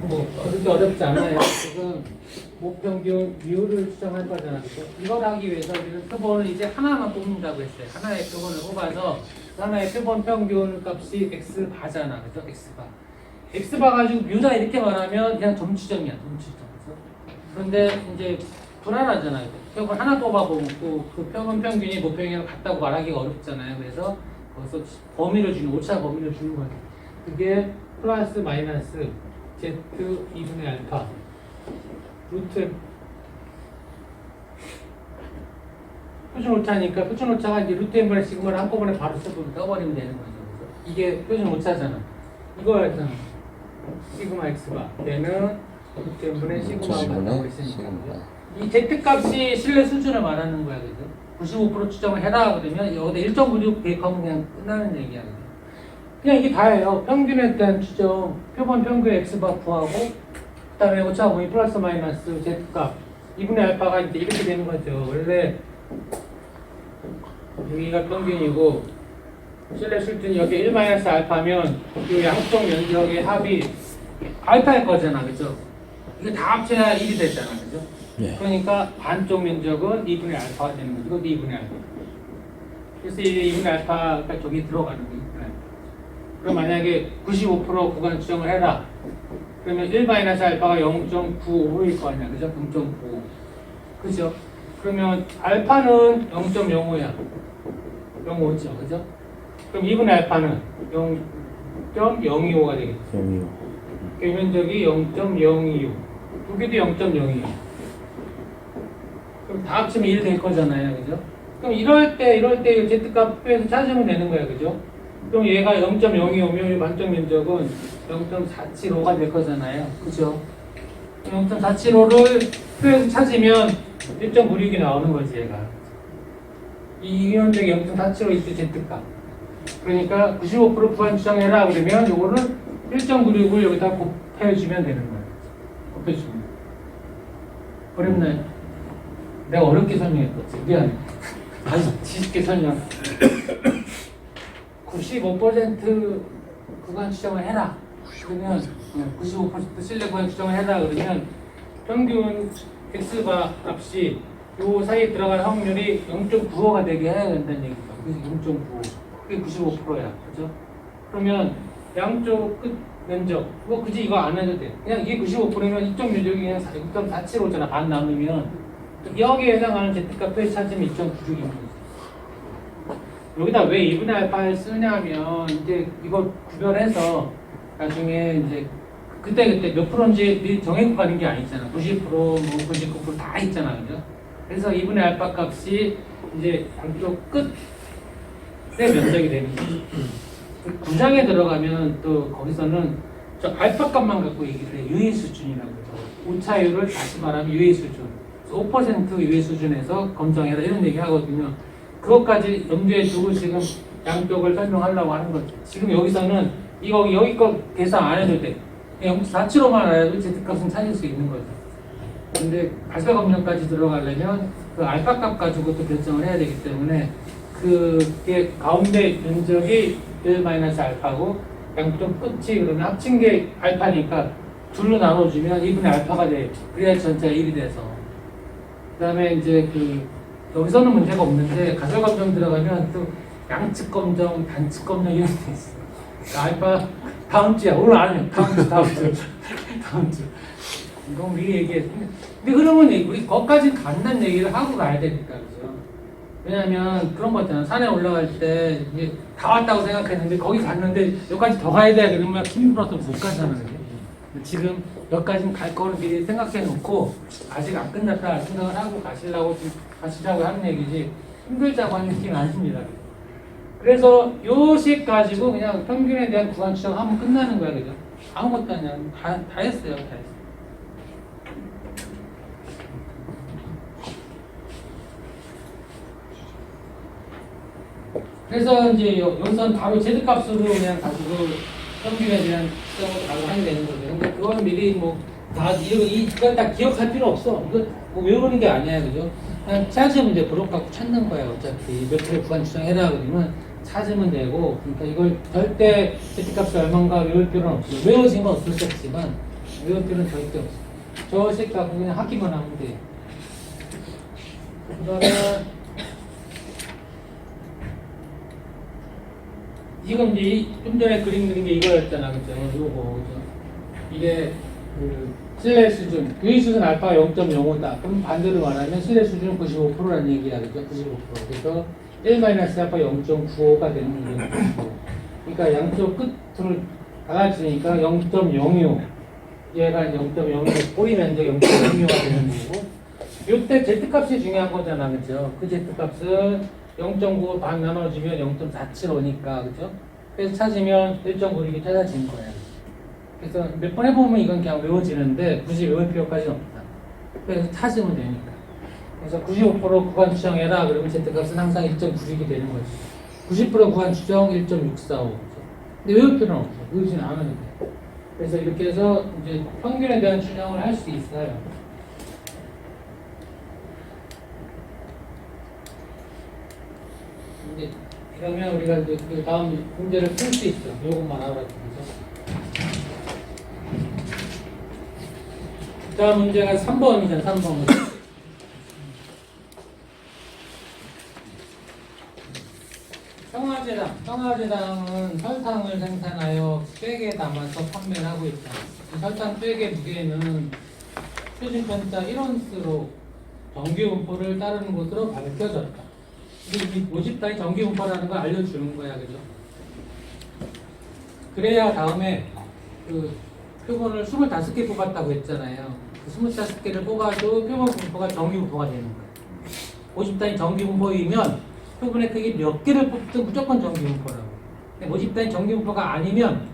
뭐 그렇게 어렵지 않아요. 지금 목평균 뮤를 추정할 거잖아요. 그죠? 이걸 하기 위해서 우리는 표본을 이제 하나만 뽑는다고 했어요. 하나의 표본을 뽑아서 그 하나의 표본 평균 값이 x바잖아. 그죠? x바. x바 가지고 뮤다 이렇게 말하면 그냥 점추정이야. 점추정. 그죠? 그런데 이제 불안하잖아요. 표본 하나 뽑아보고 그 표본 평균이 목평균이랑 같다고 말하기가 어렵잖아요. 그래서 거기서 범위를 주는, 오차 범위를 주는 거예요. 그게 플러스 마이너스 z 2분의 알파 루트 표준 오차니까 표준 오차가 이제 루트 n분의 시그마를 한꺼번에 바로 써버리면 되는 거죠. 그래서 이게 표준 오차잖아. 이거였잖아. 시그마 x바 얘는 루트 n분의 시그마하고 같다고 했으니까. 이 z 값이 신뢰 수준을 말하는 거야. 그죠? 95% 추정을 해라 그러면 여기다 1.96 대입하면 그냥 끝나는 얘기야. 그죠? 그냥 이게 다예요. 평균에 대한 추정, 표본 평균 x바 구하고 그 다음에 오차 범위 플러스 마이너스 z값 2분의 알파가 이제 이렇게 되는 거죠. 원래 여기가 평균이고 신뢰 수준이 여기 1 마이너스 알파면 이 양쪽 면적의 합이 알파일 거잖아. 그죠? 이거 다 합쳐야 1이 되잖아. 그죠? 네. 그러니까 반쪽 면적은 2분의 알파가 되는 거죠. 이것도 2분의 알파. 그래서 이 2분의 알파가 저기 들어가는 거예요. 그럼 만약에 95% 구간 추정을 해라. 그러면 1 마이너스 알파가 0.95일 거 아니야. 그죠? 0.95. 그죠? 그러면 알파는 0.05야. 0.5죠. 그죠? 그럼 2분의 알파는 0.025가 되겠죠. 0.25. 면적이 0.025. 두 개도 0.025. 그럼 다 합치면 1 될 거잖아요. 그죠? 그럼 이럴 때 Z값 표에서 찾으면 되는 거예요. 그죠? 그럼 얘가 0.025면 이 반쪽 면적은 0.475가 될 거잖아요. 그죠? 0.475를 표에서 찾으면 1.96이 나오는 거지, 얘가. 이 면적이 0.475 이때 Z값. 그러니까 95% 구간 추정해라 그러면 요거를 1.96을 여기다 곱해주면 되는 거예요. 곱해주면. 어렵나요? 내가 어렵게 설명했겠지. 미안해. 아주 쉽게 설명. 95% 구간 추정을 해라. 그러면 95% 신뢰 구간 추정을 해라. 그러면 평균 x바 값이 요 사이에 들어갈 확률이 0.95가 되게 해야 된다는 얘기죠. 그래서 0.95. 그게 95%야. 그죠? 그러면 양쪽 끝 면적. 굳이 이거 안 해도 돼. 그냥 이게 95%면 이쪽 면적이 그냥 0.475잖아. 반 나누면. 여기에 해당하는 Z값 표시 찾으면 2.96입니다. 여기다 왜 2분의 알파를 쓰냐면 이제 이거 구별해서 나중에 이제 그때 몇 프로인지 정해고 가는 게 아니잖아. 90%, 뭐 99%다 있잖아. 그죠? 그래서 2분의 알파 값이 이제 양쪽 끝의 면적이 되는 거죠. 구장에 들어가면 또 거기서는 저 알파 값만 갖고 얘기를 해. 유의 수준이라고 그러죠. 오차율을 다시 말하면 유의 수준. 5% 유의 수준에서 검정해라 이런 얘기 하거든요. 그것까지 염두에 두고 지금 양쪽을 설명하려고 하는 거죠. 지금 여기서는 여기 거 계산 안 해도 돼. 0.47호만 알아도 Z값은 찾을 수 있는 거죠. 근데 발사 검정까지 들어가려면 그 알파 값 가지고 또 결정을 해야 되기 때문에 그게 가운데 면적이 1-알파고 양쪽 끝이 그러면 합친 게 알파니까 둘로 나눠주면 2분의 알파가 돼. 그래야 전체가 1이 돼서. 그 다음에 이제 여기서는 문제가 없는데 가설 검정 들어가면 또 양측 검정, 단측 검정 이런 게 있어. 알파 다음 주야. 오늘 안 해. 다음 주. 다음 주. 이건 미리 얘기해. 근데 그러면 우리 거기까지 간다는 얘기를 하고 가야 되니까, 그죠? 왜냐면 그런 거 있잖아. 산에 올라갈 때 이제 다 왔다고 생각했는데 거기 갔는데 여기까지 더 가야 돼. 그러면 힘들어서 못 가잖아. 지금 여기까지는 갈 거를 미리 생각해 놓고 아직 안 끝났다 생각을 하고 가시자고 하는 얘기지 힘들자고 하는 얘기는 아닙니다. 그래서 요 식 가지고 그냥 평균에 대한 구간 추정하면 끝나는 거야. 그죠? 아무것도 아니야. 다 했어요. 다 했어요. 그래서 이제 여기서는 바로 Z값으로 그냥 가지고 평균에 대한 측정을 바로 하게 되는 거죠. 근데 그거는 미리 이걸 다 기억할 필요 없어. 이거 뭐 외우는 게 아니야, 그죠? 그냥 찾으면 이제 그룹 갖고 찾는 거야. 어차피 몇 킬로 구간 추정해라 그러면 찾으면 되고, 그러니까 이걸 절대 Z값이 얼마인가 외울 필요는 없어요. 외워진 건 없을 수 없지만 외울 필요는 절대 없어. 저 식 갖고 그냥 하기만 하면 돼. 그다음에 지금 이제 좀 전에 그린 게 이거였잖아, 그죠? 요거, 그죠? 이게 그 신뢰 수준, 유의 수준 알파가 0.05다. 그럼 반대로 말하면 신뢰 수준은 95%라는 얘기야, 그죠? 95%. 그래서 1-알파 0.95가 되는 거죠. 그러니까 양쪽 끝을 달라지니까 0.06. 얘가 0.06, 꼬리 면적 0.06가 되는 거고. 요때 Z값이 중요한 거잖아, 그죠? 그 Z값은 0.9 반 나눠주면 0.475니까, 그죠? 그래서 찾으면 1.96이 찾아진 거야. 그래서 몇 번 해보면 이건 그냥 외워지는데 굳이 외울 필요까지는 없다. 그래서 찾으면 되니까. 그래서 95% 구간 추정해라. 그러면 Z값은 항상 1.96이 되는 거지. 90% 구간 추정 1.645. 근데 외울 필요는 없어. 외우지는 않아도 돼. 그래서 이렇게 해서 이제 평균에 대한 추정을 할 수 있어요. 이제 그러면 우리가 이제 그 다음 문제를 풀 수 있어. 요것만 알아가지고. 다음 문제가 3번이잖아, 3번. 청화제당은 설탕을 생산하여 백에 담아서 판매를 하고 있다. 이 설탕 백의 무게는 표준편차 1온스로 정규분포를 따르는 것으로 밝혀졌다. 이 50단위 정규분포라는 걸 알려주는 거야, 그죠? 그래야 다음에 그 표본을 25개 뽑았다고 했잖아요. 그 25개를 뽑아도 표본 분포가 정규분포가 되는 거예요. 50단위 정규분포이면 표본의 크기 몇 개를 뽑든 무조건 정규분포라고. 근데 50단위 정규분포가 아니면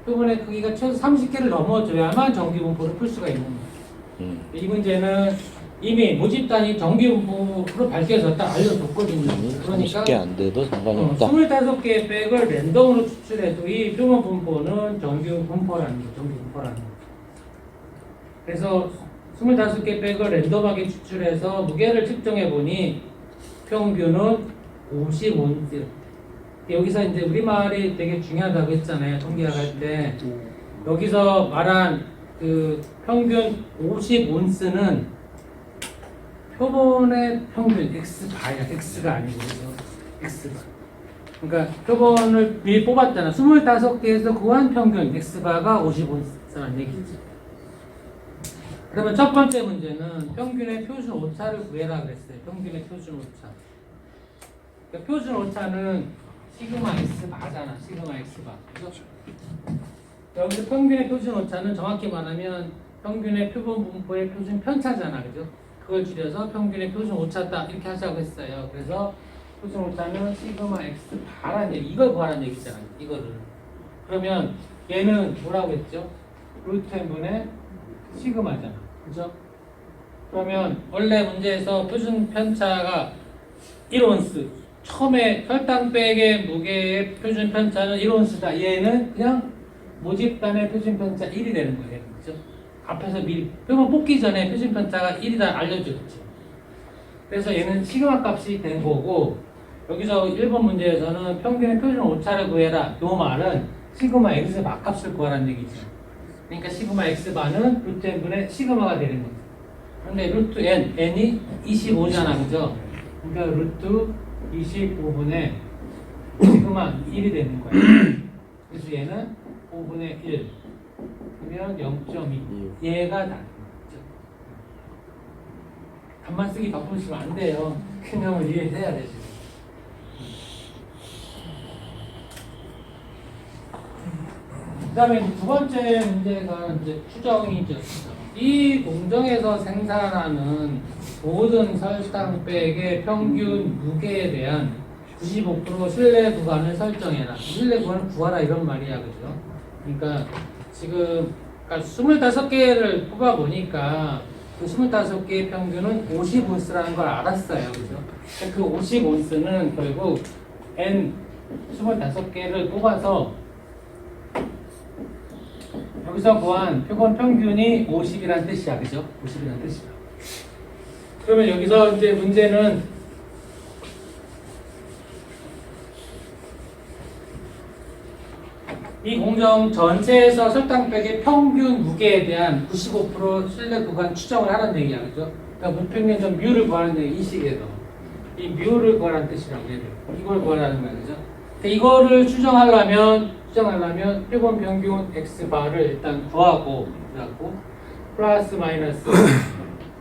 표본의 크기가 최소 30개를 넘어줘야만 정규분포를 풀 수가 있는 거예요. 이 문제는 이미 모집단위 정규분포로 밝혀졌다 알려줬거든요. 그러니까 30개 안 돼도 상관이 없다. 25개의 백을 랜덤으로 추출해도 이 표본 분포는 정규분포라는 거예요. 정규분포라는 거예요. 그래서 25개 백을 랜덤하게 추출해서 무게를 측정해 보니 평균은 55온스. 여기서 이제 우리말이 되게 중요하다고 했잖아요. 통계학할 때. 여기서 말한 그 평균 55온스는 표본의 평균 X바야. X가 아니고 X바. 그러니까 표본을 미리 뽑았잖아. 25개에서 구한 평균 X바가 55온스라는 얘기지. 그러면 첫 번째 문제는 평균의 표준 오차를 구해라 그랬어요. 평균의 표준 오차. 그러니까 표준 오차는 시그마 X바잖아. 시그마 X바. 그죠? 여기서 평균의 표준 오차는 정확히 말하면 평균의 표본 분포의 표준 편차잖아. 그죠? 그걸 줄여서 평균의 표준 오차다. 이렇게 하자고 했어요. 그래서 표준 오차는 시그마 X바라는 얘기. 이걸 구하라는 얘기잖아요. 이거를. 그러면 얘는 뭐라고 했죠? 루트 n분의 시그마잖아. 그죠? 그러면 원래 문제에서 표준 편차가 1온스. 처음에 혈당백의 무게의 표준 편차는 1온스다. 얘는 그냥 모집단의 표준 편차 1이 되는 거예요. 그죠? 앞에서 미리 표본 뽑기 전에 표준 편차가 1이다 알려줬지. 그래서 얘는 시그마 값이 된 거고, 여기서 1번 문제에서는 평균의 표준 오차를 구해라. 요 말은 시그마 X 막값을 구하라는 얘기죠. 그러니까 시그마 X바는 루트 n분의 시그마가 되는 거죠. 근데 루트 n이 25잖아, 그죠? 그러니까 루트 25분의 시그마 1이 되는 거야. 그래서 얘는 5분의 1. 그러면 0.2. 얘가 다. 단만 쓰기 바쁘시면 안 돼요. 그냥 이해해야 돼, 지금. 그 다음에 두 번째 문제가 이제 추정이죠. 이 공정에서 생산하는 모든 설탕백의 평균 무게에 대한 95% 신뢰 구간을 설정해라. 신뢰 구간을 구하라 이런 말이야, 그죠? 그러니까 지금 25개를 뽑아보니까 그 25개의 평균은 50온스라는 걸 알았어요, 그죠? 그 50온스는 결국 N 25개를 뽑아서 여기서 구한 표본 평균이 50이라는 뜻이야, 그죠? 50이라는 뜻이야. 그러면 여기서 이제 문제는 이 공정 전체에서 설탕백의 평균 무게에 대한 95% 신뢰 구간 추정을 하라는 얘기야, 그죠? 그러니까 무평균점 뮤를 구하는 얘기, 이 식에서. 이 뮤를 구하라는 뜻이라고 해야 돼요. 이걸 구하라는 거야, 그죠? 그러니까 이거를 추정하려면 표본 평균 x바를 일단 구하고, 그래갖고 플러스 마이너스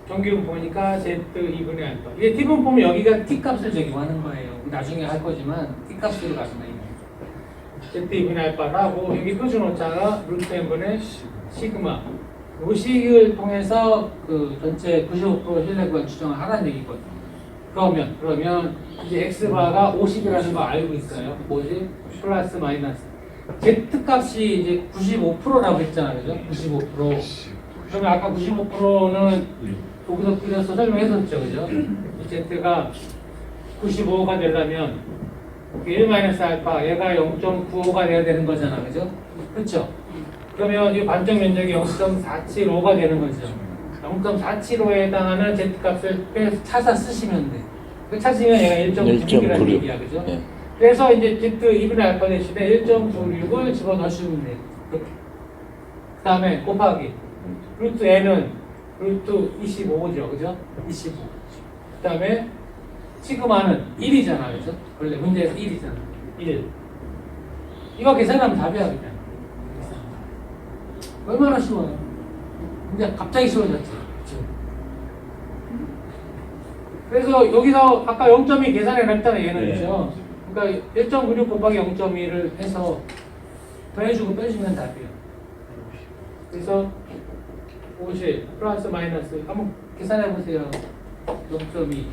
정규분 보니까 z 2분의 알파. 이게 t분 보면 여기가 t 값을 적용하는 거예요. 나중에 할 거지만 t 값으로 가시면 z 2분의 알파를 하고 여기 표준 오차가 루트 n분의 시그마. 요 식을 통해서 그 전체 95% 신뢰 구간 추정을 하라는 얘기거든요. 그러면 이제 x바가 50이라는 거 알고 있어요. 뭐지? 플러스 마이너스. z 값이 이제 95%라고 했잖아요, 그죠? 95%. 그러면 아까 95%는 여기서 그려서 설명했었죠, 그죠? 이 z가 95가 되려면 1-알파 얘가 0.95가 돼야 되는 거잖아, 그죠? 그렇죠? 그러면 이 반정 면적이 0.475가 되는 거죠. 0.475에 해당하는 z 값을 찾아 쓰시면 돼. 그 찾으면 얘가 1.96이라는 얘기야, 그죠? 네. 그래서 이제 z 2분의 알파 대신에 1.96을 집어넣으시면 돼. 그 다음에 곱하기 루트 n은 루트 25죠, 그죠? 25. 그 다음에 시그마는 1이잖아, 그죠? 원래 문제에서 1이잖아. 1. 이거 계산하면 답이야, 그냥. 얼마나 쉬워요? 근데 갑자기 쉬워졌지. 그쵸? 그래서 여기서 아까 0.2 계산해놨잖아, 얘는, 네. 그죠? 그러니까 1.96 곱하기 0.2를 해서 더해주고 빼주면 답이에요. 그래서 50 플러스 마이너스 한번 계산해 보세요. 0.2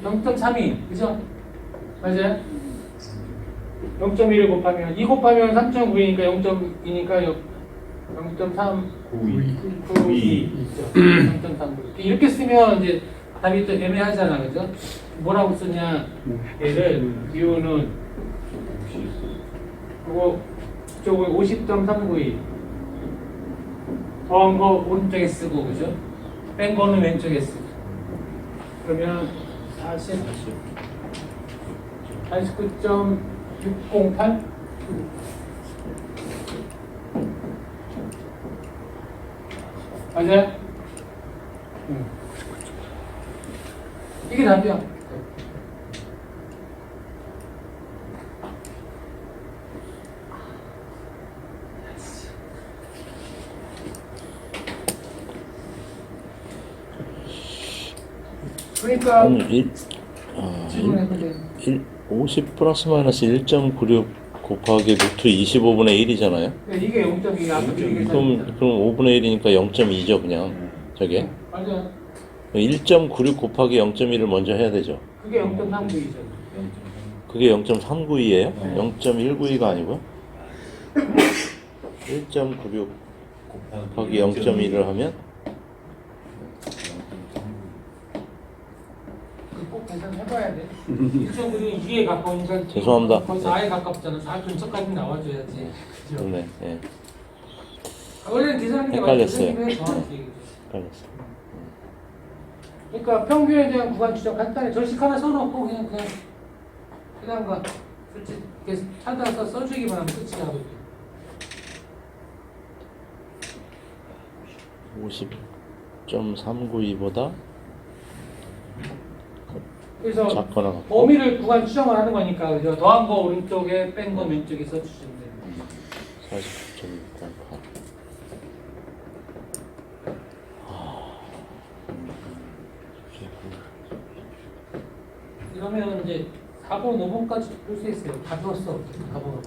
0.32 그죠? 맞아요? 0.1을 곱하면 2 곱하면 3.9이니까 0.2니까 0.392 있죠. 0.39 이렇게 쓰면 이제 답이 또 애매하잖아, 그죠? 뭐라고 쓰냐? 얘를 뮤는 그리고 이쪽을 50.392 더한 거 오른쪽에 쓰고, 그죠? 뺀 거는 왼쪽에 쓰고. 그러면 49.608 맞아요? 이게 답이야. 그러니까 질문해보세요. 50 플러스 마이너스 1.96 곱하기 루트 25분의 1이잖아요. 이게 0.2 아까 미리 그럼 5분의 1이니까 0.2죠, 그냥. 저게. 맞아요. 1.96 곱하기 0.1을 먼저 해야 되죠. 그게 0.39이죠. 그게 0.392예요? 0.192가 아니고? 1.96 곱하기 0.1을 하면 꼭 계산해봐야 돼. 1.9는 2에 가까우니까 죄송합니다. 거의 4에 가깝잖아. 4 근처까지 나와줘야지. 그죠? 그러네. 예. 원래는 계산하는 게 헷갈렸어요. 맞지. 정확히. 알겠어. 그러니까 평균에 대한 구간 추정 간단히 절식 하나 써놓고 그냥 가 솔직히 계속 찾아서 써주기만 하면 끝이야. 50.392보다 그래서 작거나 같고. 범위를 구간 추정을 하는 거니까 그죠? 더한 거 오른쪽에 뺀 거 왼쪽에 써주시면 돼요. 49.68. 이러면 이제 4번, 5번까지 풀 수 있어요. 다 풀었어. 4번,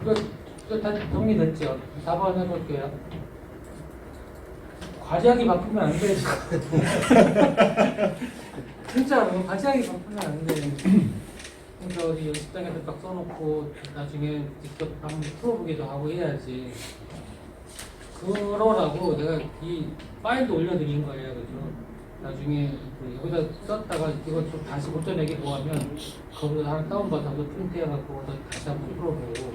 5번까지. 이거 다 정리됐죠? 4번 해볼게요. 과제하기 바쁘면 안 돼. 진짜로 과제하기 바쁘면 안 돼. 그러니까 어디 연습장에서 딱 써놓고 나중에 직접 한번 풀어보기도 하고 해야지. 그러라고 내가 이 파일도 올려드린 거예요, 그죠? 나중에 그 여기다 썼다가 이거 좀 다시 고쳐내기 구하면 거기서 하나 다운받아서 프린트해갖고 다시 한번 풀어보고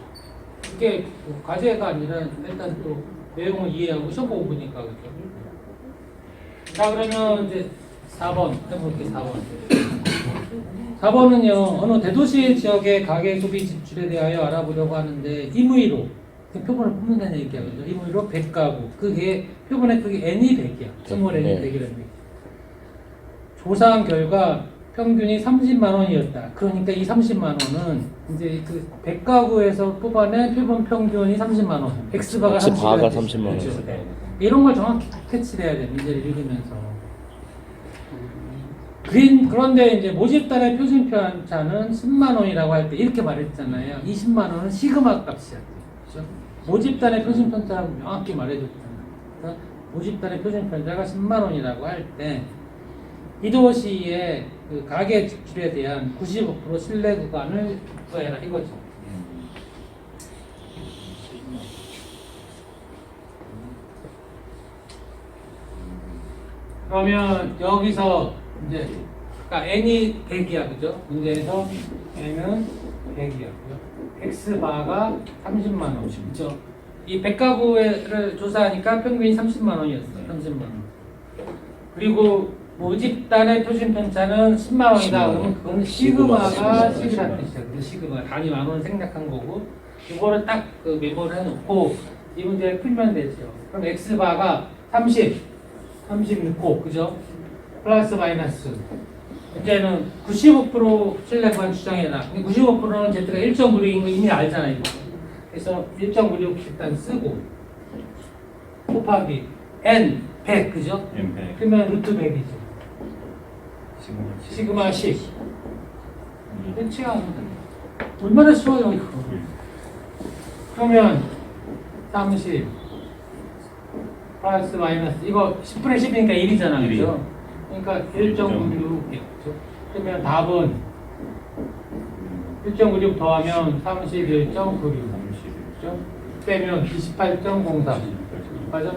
이게 뭐 과제가 아니라 일단 또 내용을 이해하고 시험 보고 보니까 그렇죠. 자 그러면 이제 4번 해볼게요. 4번은요 어느 대도시 지역의 가계 소비 지출에 대하여 알아보려고 하는데 임의로 표본을 뽑는다는 얘기야. 그죠? 임의로 100가구 그게 표본의 크기 n이 100이야. 스몰 n이 네. 100이라는 얘기. 조사한 결과 평균이 30만 원이었다. 그러니까 이 30만 원은 이제 그 100가구에서 뽑아낸 표본 평균이 30만 원. X바가 X바가 30만 30만 원. 그렇죠. 네. 이런 걸 정확히 캐치를 해야 돼. 문제를 읽으면서. 그런데 이제 모집단의 표준 편차는 10만 원이라고 할 때 이렇게 말했잖아요. 20만 원은 시그마 값이야. 그렇죠? 모집단의 표준 편차라고 명확히 말해줬잖아요. 그래서 모집단의 표준 편차가 10만 원이라고 할 때 이 도시의 그 가계 지출에 대한 95% 신뢰 구간을 구해라 이거죠. 그러면 여기서 이제 그러니까 n이 100이야, 그죠? 문제에서 n은 100이었고요. x바가 30만 원, 그죠? 이 100가구를 조사하니까 평균이 30만 원이었어요. 30만 원. 그리고 모집단의 표준 편차는 10만 원이다. 그러면 그건 시그마가 10이라는 뜻이야. 그 시그마 단위 만 원 생략한 거고 이거를 딱 그 메모를 해놓고 이 문제를 풀면 되죠. 그럼 x바가 30 넣고 그죠? 플러스 마이너스 이제는 95% 신뢰 구간 주장해라. 95%는 Z가 1.96인 거 이미 알잖아요. 그래서 1.96 일단 쓰고 곱하기 n 100 그죠? M100. 그러면 루트 100이죠. 시그마 10. 치하면 얼마나 쉬워요 이거. 그러면 30 플러스 마이너스 이거 10분의 10이니까 1이잖아 그죠? 그러니까 1.96겠죠. 그러면 답은 1.96 더하면 31.96 그죠? 빼면 28.03 맞아?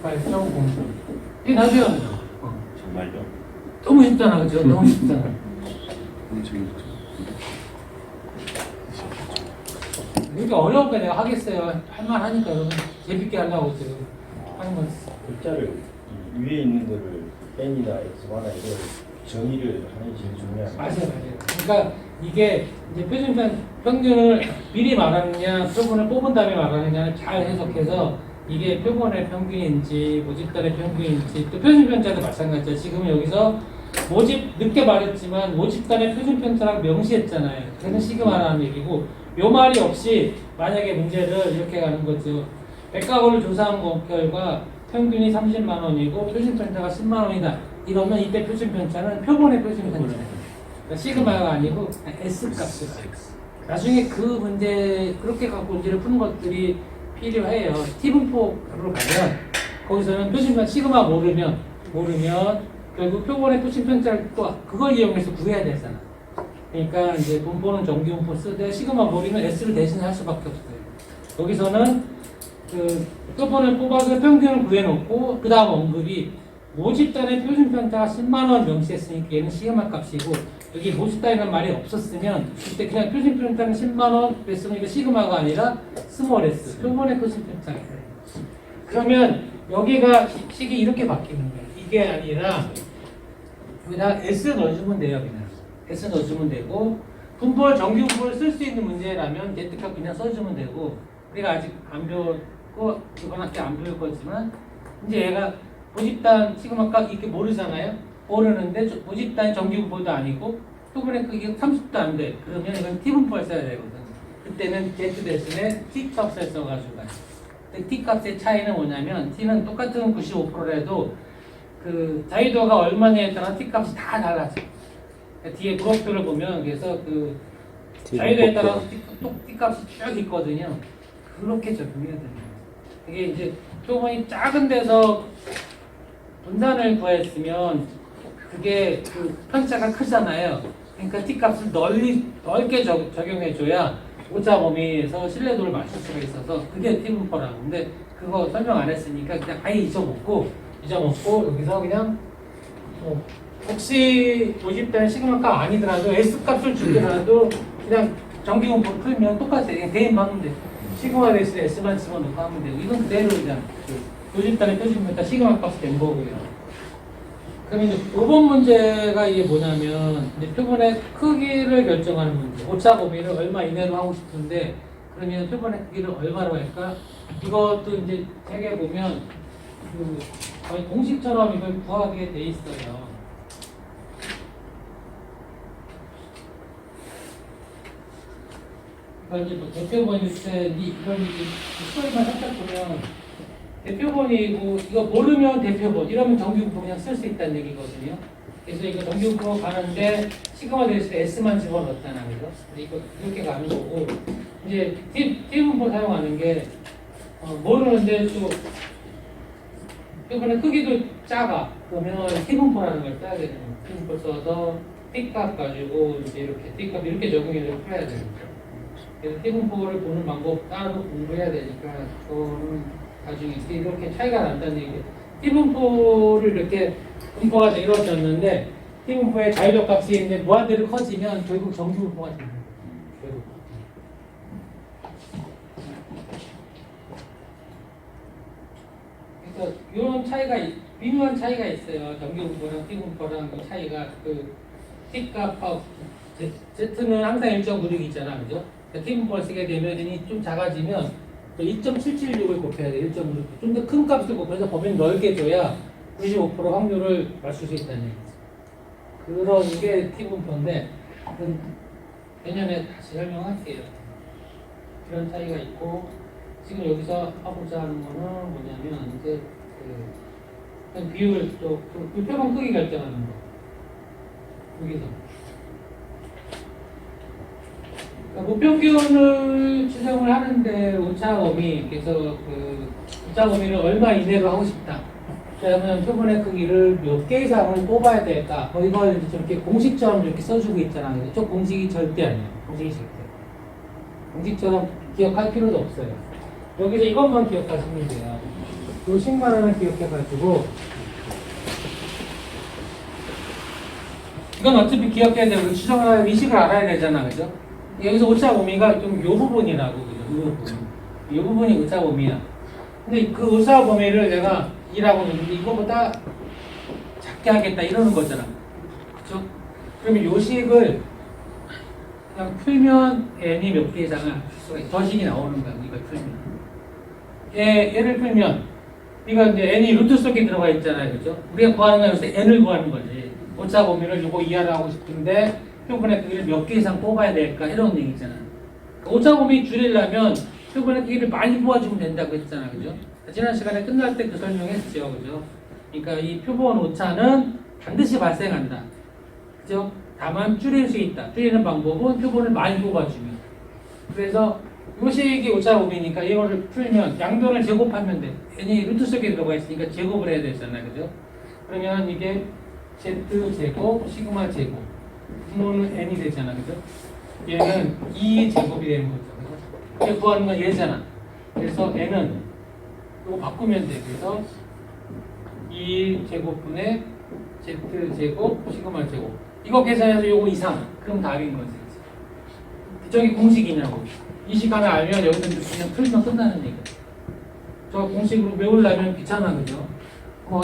28.03 이게 답이야. 정말요? 너무 쉽잖아 그죠? 너무 쉽잖아. 이렇게 어려우니까 내가 하겠어요. 할만 하니까 여러분 재밌게 하려고 지금 하는 거지. 글자를 위에 있는 거를 n이나 x나 이걸 정의를 하는 게 제일 중요한 맞아요. 그러니까 이게 이제 평균을 미리 말하느냐, 표본을 뽑은 다음에 말하느냐를 잘 해석해서 이게 표본의 평균인지 모집단의 평균인지 또 표준 편차도 마찬가지죠. 지금 여기서 모집 늦게 말했지만 모집단의 표준 편차라고 명시했잖아요. 그래서 시그마라는 얘기고 요 말이 없이 만약에 문제를 이렇게 가는 거죠. 100가구를 조사한 결과 평균이 30만 원이고 표준 편차가 10만 원이다. 이러면 이때 표준 편차는 표본의 표준 편차예요. 그러니까 시그마가 아니고 S 값이다. 나중에 그 문제 그렇게 갖고 문제를 푸는 것들이 필요해요. T분포로 가면 거기서는 표준편 시그마 모르면 결국 표본의 표준 편차를 또 그걸 이용해서 구해야 되잖아. 그러니까 이제 분포는 정기분포 쓰되 시그마 모르면 S를 대신할 수밖에 없어요. 여기서는 그 표본을 뽑아서 평균을 구해놓고 그 다음 언급이 모집단의 표준 편차가 10만 원 명시했으니까 얘는 시그마 값이고 여기 모집단이라는 말이 없었으면 그때 그냥 표준 편차는 10만 원 했으면 시그마가 아니라 스몰 s 표본의 표준 편차가 그러면 여기가 식이 이렇게 바뀌는 거예요. 이게 아니라 그냥 s 넣어주면 돼요. 그냥 s 넣어주면 되고 분포를 정규 분포를 쓸 수 있는 문제라면 Z값 그냥 써주면 되고 우리가 아직 안 배웠고 이번 학기 안 배울 거지만 이제 얘가 모집단 시그마값 이렇게 모르잖아요. 모르는데 모집단 정규분포도 아니고 표본의 크기가 30도 안 돼. 그러면 이건 T분포를 써야 되거든. 그때는 Z 대신에 T값을 써가지고 가요. T값의 차이는 뭐냐면 T는 똑같은 95%라도 그 자유도가 얼마냐에 따라 T값이 다 달라져. 뒤에 그룹들을 보면 그래서 그 자유도에 따라서 T값이 쭉 있거든요. 그렇게 적용해야 됩니다. 이게 이제 표본이 작은 데서 분산을 구했으면 그게 그 편차가 크잖아요. 그러니까 T값을 넓게 적용해줘야 오차 범위에서 신뢰도를 맞출 수가 있어서 그게 T분포라고. 근데 그거 설명 안 했으니까 그냥 아예 잊어먹고 여기서 그냥 혹시 모집된 시그마가 아니더라도 S 값을 주더라도 그냥 정기분포를 풀면 똑같아요. 그냥 대입하면 돼. 시그마 대신에 S만 집어넣고 하면 되고 이건 그대로 그냥 모집단의 표준분포 시그마 값이 된 거고요. 그러면 이제 5번 문제가 이게 뭐냐면 이제 표본의 크기를 결정하는 문제. 오차 범위를 얼마 이내로 하고 싶은데 그러면 표본의 크기를 얼마로 할까? 이것도 이제 책에 보면 그 거의 공식처럼 이걸 구하게 돼 있어요. 그러니까 이제 뭐 대표본일 때 이걸 이제 스토리만 살짝 보면 대표본이고 이거 모르면 대표본 이러면 정규분포 그냥 쓸 수 있다는 얘기거든요. 그래서 이거 정규분포 가는데 시그마 대신에 S만 집어넣었다는 거죠. 이거 이렇게 가는 거고 이제 T분포 사용하는 게 모르는데 또 표본의 크기도 작아. 그러면 T분포라는 걸 써야 되는 거예요. T분포 써서 T값 가지고 이제 이렇게 T값 이렇게 적용해서 풀어야 되는 거죠. 그래서 T분포를 보는 방법 따로 공부해야 되니까 그거는 나중에 이렇게 차이가 난다는 얘기예요. T분포를 이렇게 분포가 이루어졌는데 T분포의 자유적 값이 이제 무한대로 커지면 결국 정규분포가 됩니다. 결국. 그래서 이런 차이가 미묘한 차이가 있어요. 정규분포랑 T분포랑 그 차이가 그 T값하고 Z는 항상 1.96 있잖아, 그죠? T분포를 쓰게 되면 n이 좀 작아지면 2.776을 곱해야 돼. 1.6. 좀 더 큰 값을 곱해서 범위를 넓게 줘야 95% 확률을 맞출 수 있다는 얘기죠. 그런 게 T분포인데 내년에 다시 설명할게요. 그런 차이가 있고 지금 여기서 하고자 하는 거는 뭐냐면 이제 그 비율을 그 표본 크기 결정하는 거. 여기서. 무평균을 추정을 하는데 오차범위 그래서 그 오차범위를 얼마 이내로 하고 싶다. 그러면 표본의 크기를 몇 개 이상을 뽑아야 될까? 이걸 저렇게 공식처럼 이렇게 써주고 있잖아요. 저 공식이 절대 아니에요. 공식이 절대. 공식처럼 기억할 필요도 없어요. 여기서 이것만 기억하시면 돼요. 요 식만원을 기억해가지고 이건 어차피 기억해야 되고 추정할 의식을 알아야 되잖아, 그죠? 여기서 오차 범위가 좀 요 부분이라고 그죠? 요 부분이 오차 범위야. 근데 그 오차 범위를 내가 2라고 했는데 이거보다 작게 하겠다 이러는 거잖아. 그죠? 그러면 요식을 그냥 풀면 n이 몇 개 이상을 할 수가 있어. 저식이 나오는 거야. 이걸 풀면. 얘를 풀면 이거 이제 n이 루트 속에 들어가 있잖아요. 그죠? 우리가 구하는 건 여기서 n을 구하는 거지. 오차 범위를 요거 이하로 하고 싶은데 표본의 크기를 몇 개 이상 뽑아야 될까 이런 얘기잖아. 오차 범위 줄이려면 표본의 크기를 많이 뽑아주면 된다고 했잖아, 그죠? 지난 시간에 끝날 때 그 설명했죠, 그죠? 그러니까 이 표본 오차는 반드시 발생한다, 그죠? 다만 줄일 수 있다. 줄이는 방법은 표본을 많이 뽑아주면. 그래서 요식이 오차 범위니까 이거를 풀면 양변을 제곱하면 돼. n이 루트 속에 들어가 있으니까 제곱을 해야 되잖아, 그죠? 그러면 이게 z 제곱 시그마 제곱. 분모는 n이 되잖아, 그죠? 얘는 2제곱이 되는 거죠. 그죠? 얘 구하는 건 얘잖아. 그래서 n은 이거 바꾸면 돼. 그래서 2제곱분의 z제곱 시그마 제곱. 이거 계산해서 요거 이상. 그럼 답인 거지. 저기 공식이냐고. 이 시간을 알면 여기서 그냥 풀면 끝나는 얘기야. 저 공식으로 외우려면 귀찮아, 그죠?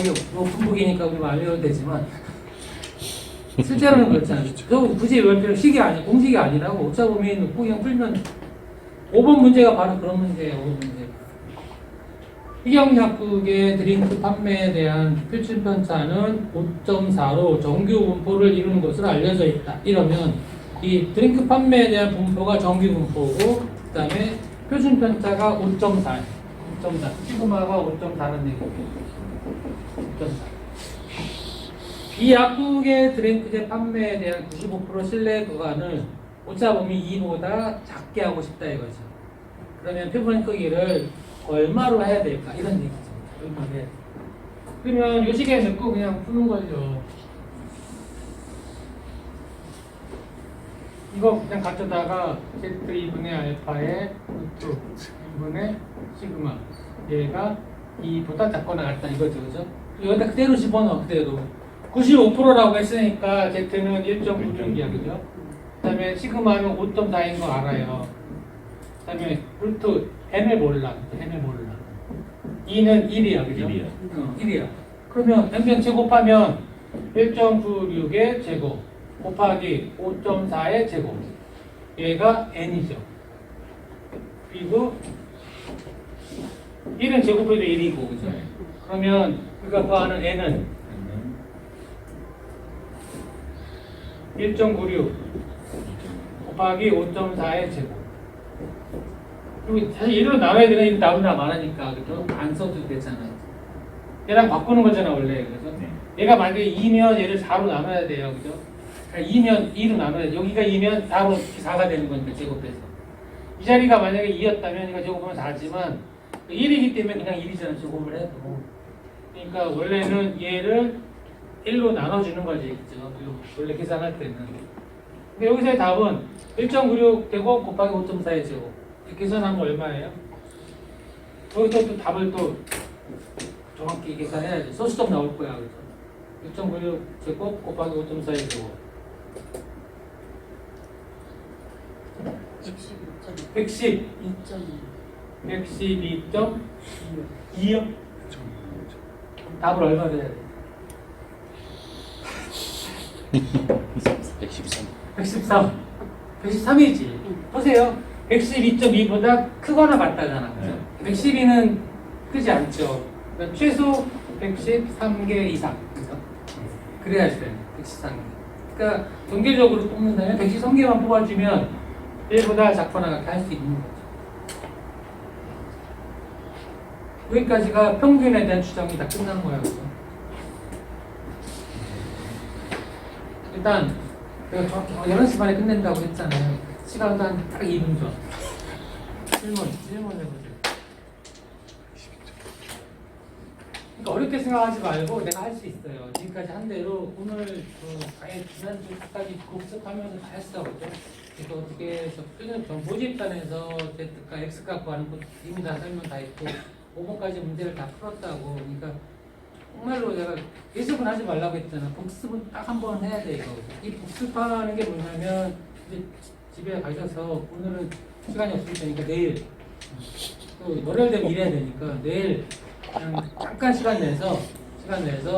이게 분폭이니까 우리가 알려도 되지만 실제로는 그렇잖아요. 저 굳이 외울 필요 식이 아니 공식이 아니라고 오차 범위 놓고 그냥 풀면 5번 문제가 바로 그런 문제예요. 5번 문제. 희경약국의 드링크 판매에 대한 표준 편차는 5.4로 정규 분포를 이루는 것으로 알려져 있다. 이러면 이 드링크 판매에 대한 분포가 정규 분포고 그 다음에 표준 편차가 5.4. 시그마가 5.4라는 얘기고 5.4. 이 약국의 드링크제 판매에 대한 95% 신뢰 구간을 오차 범위 2보다 작게 하고 싶다 이거죠. 그러면 표본 크기를 얼마로 해야 될까 이런 얘기죠. 얼마로 해야 될까. 그러면 요식에 넣고 그냥 푸는 거죠. 이거 그냥 갖다가 Z2분의 알파에 루트 2분의 시그마 얘가 2보다 작거나 같다 이거죠, 그죠? 여기다 그대로 집어넣어. 그대로 95%라고 했으니까 Z는 1.96이야, 그죠? 그 다음에 시그마는 5.4인 거 알아요. 그 다음에 루트 n을 몰라. 2는 1이야, 그죠? 1이야. 1이야. 그러면 변변 제곱하면 1.96의 제곱 곱하기 5.4의 제곱. 얘가 n이죠. 그리고 1은 제곱해도 1이고, 그죠? 네. 그러면 우리가 구하는 n은 1.96 곱하기 5.4의 제곱. 그리고 사실 1로 나눠야 되는 일 나누나 많으니까 그죠? 안 써도 되잖아요. 얘랑 바꾸는 거잖아 원래, 그죠? 네. 얘가 만약에 2면 얘를 4로 나눠야 돼요, 그죠? 그러니까 2면 2로 나눠야 돼. 여기가 2면 4로 4가 되는 거니까 제곱해서. 이 자리가 만약에 2였다면 이거 제곱하면 4지만 1이기 때문에 그냥 1이잖아, 제곱을 해도. 그러니까 원래는 얘를 1로 나눠주는 거지, 그죠? 원래 계산할 때는. 근데 여기서의 답은 1.96 제곱 곱하기 5.4의 제곱. 이렇게 계산하면 얼마예요? 여기서 또 답을 또 정확히 계산해야지. 소수점 나올 거야, 그죠? 1.96 제곱 곱하기 5.4의 제곱. 110. 112.2요? 답을 얼마 돼야 돼? 113. 113이지. 보세요. 112.2보다 크거나 같다잖아. 그죠? 112는 크지 않죠. 그러니까 최소 113개 이상. 그죠? 그래야지 돼. 113개. 그러니까 동계적으로 뽑는다면 113개만 뽑아주면 1보다 작거나 같게 할 수 있는 거죠. 여기까지가 평균에 대한 추정이 다 끝난 거예요. 그죠? 일단 내가 정확히 11시 반에 끝낸다고 했잖아요. 시간도 한 딱 2분 전. 질문 해보세요. 그러니까 어렵게 생각하지 말고 내가 할 수 있어요. 지금까지 한 대로 오늘 아예 지난주까지 복습하면서 다 했어. 그죠? 그래서 어떻게 해서 모집단에서 Z가 X값 구하는 거 이미 다 설명 다 했고 5번까지 문제를 다 풀었다고. 그러니까 정말로 내가 예습은 하지 말라고 했잖아. 복습은 딱 한 번 해야 돼, 이거. 이 복습하는 게 뭐냐면, 이제 집에 가셔서 오늘은 시간이 없을 테니까 내일, 또 월요일 되면 일해야 되니까 내일 그냥 잠깐 시간 내서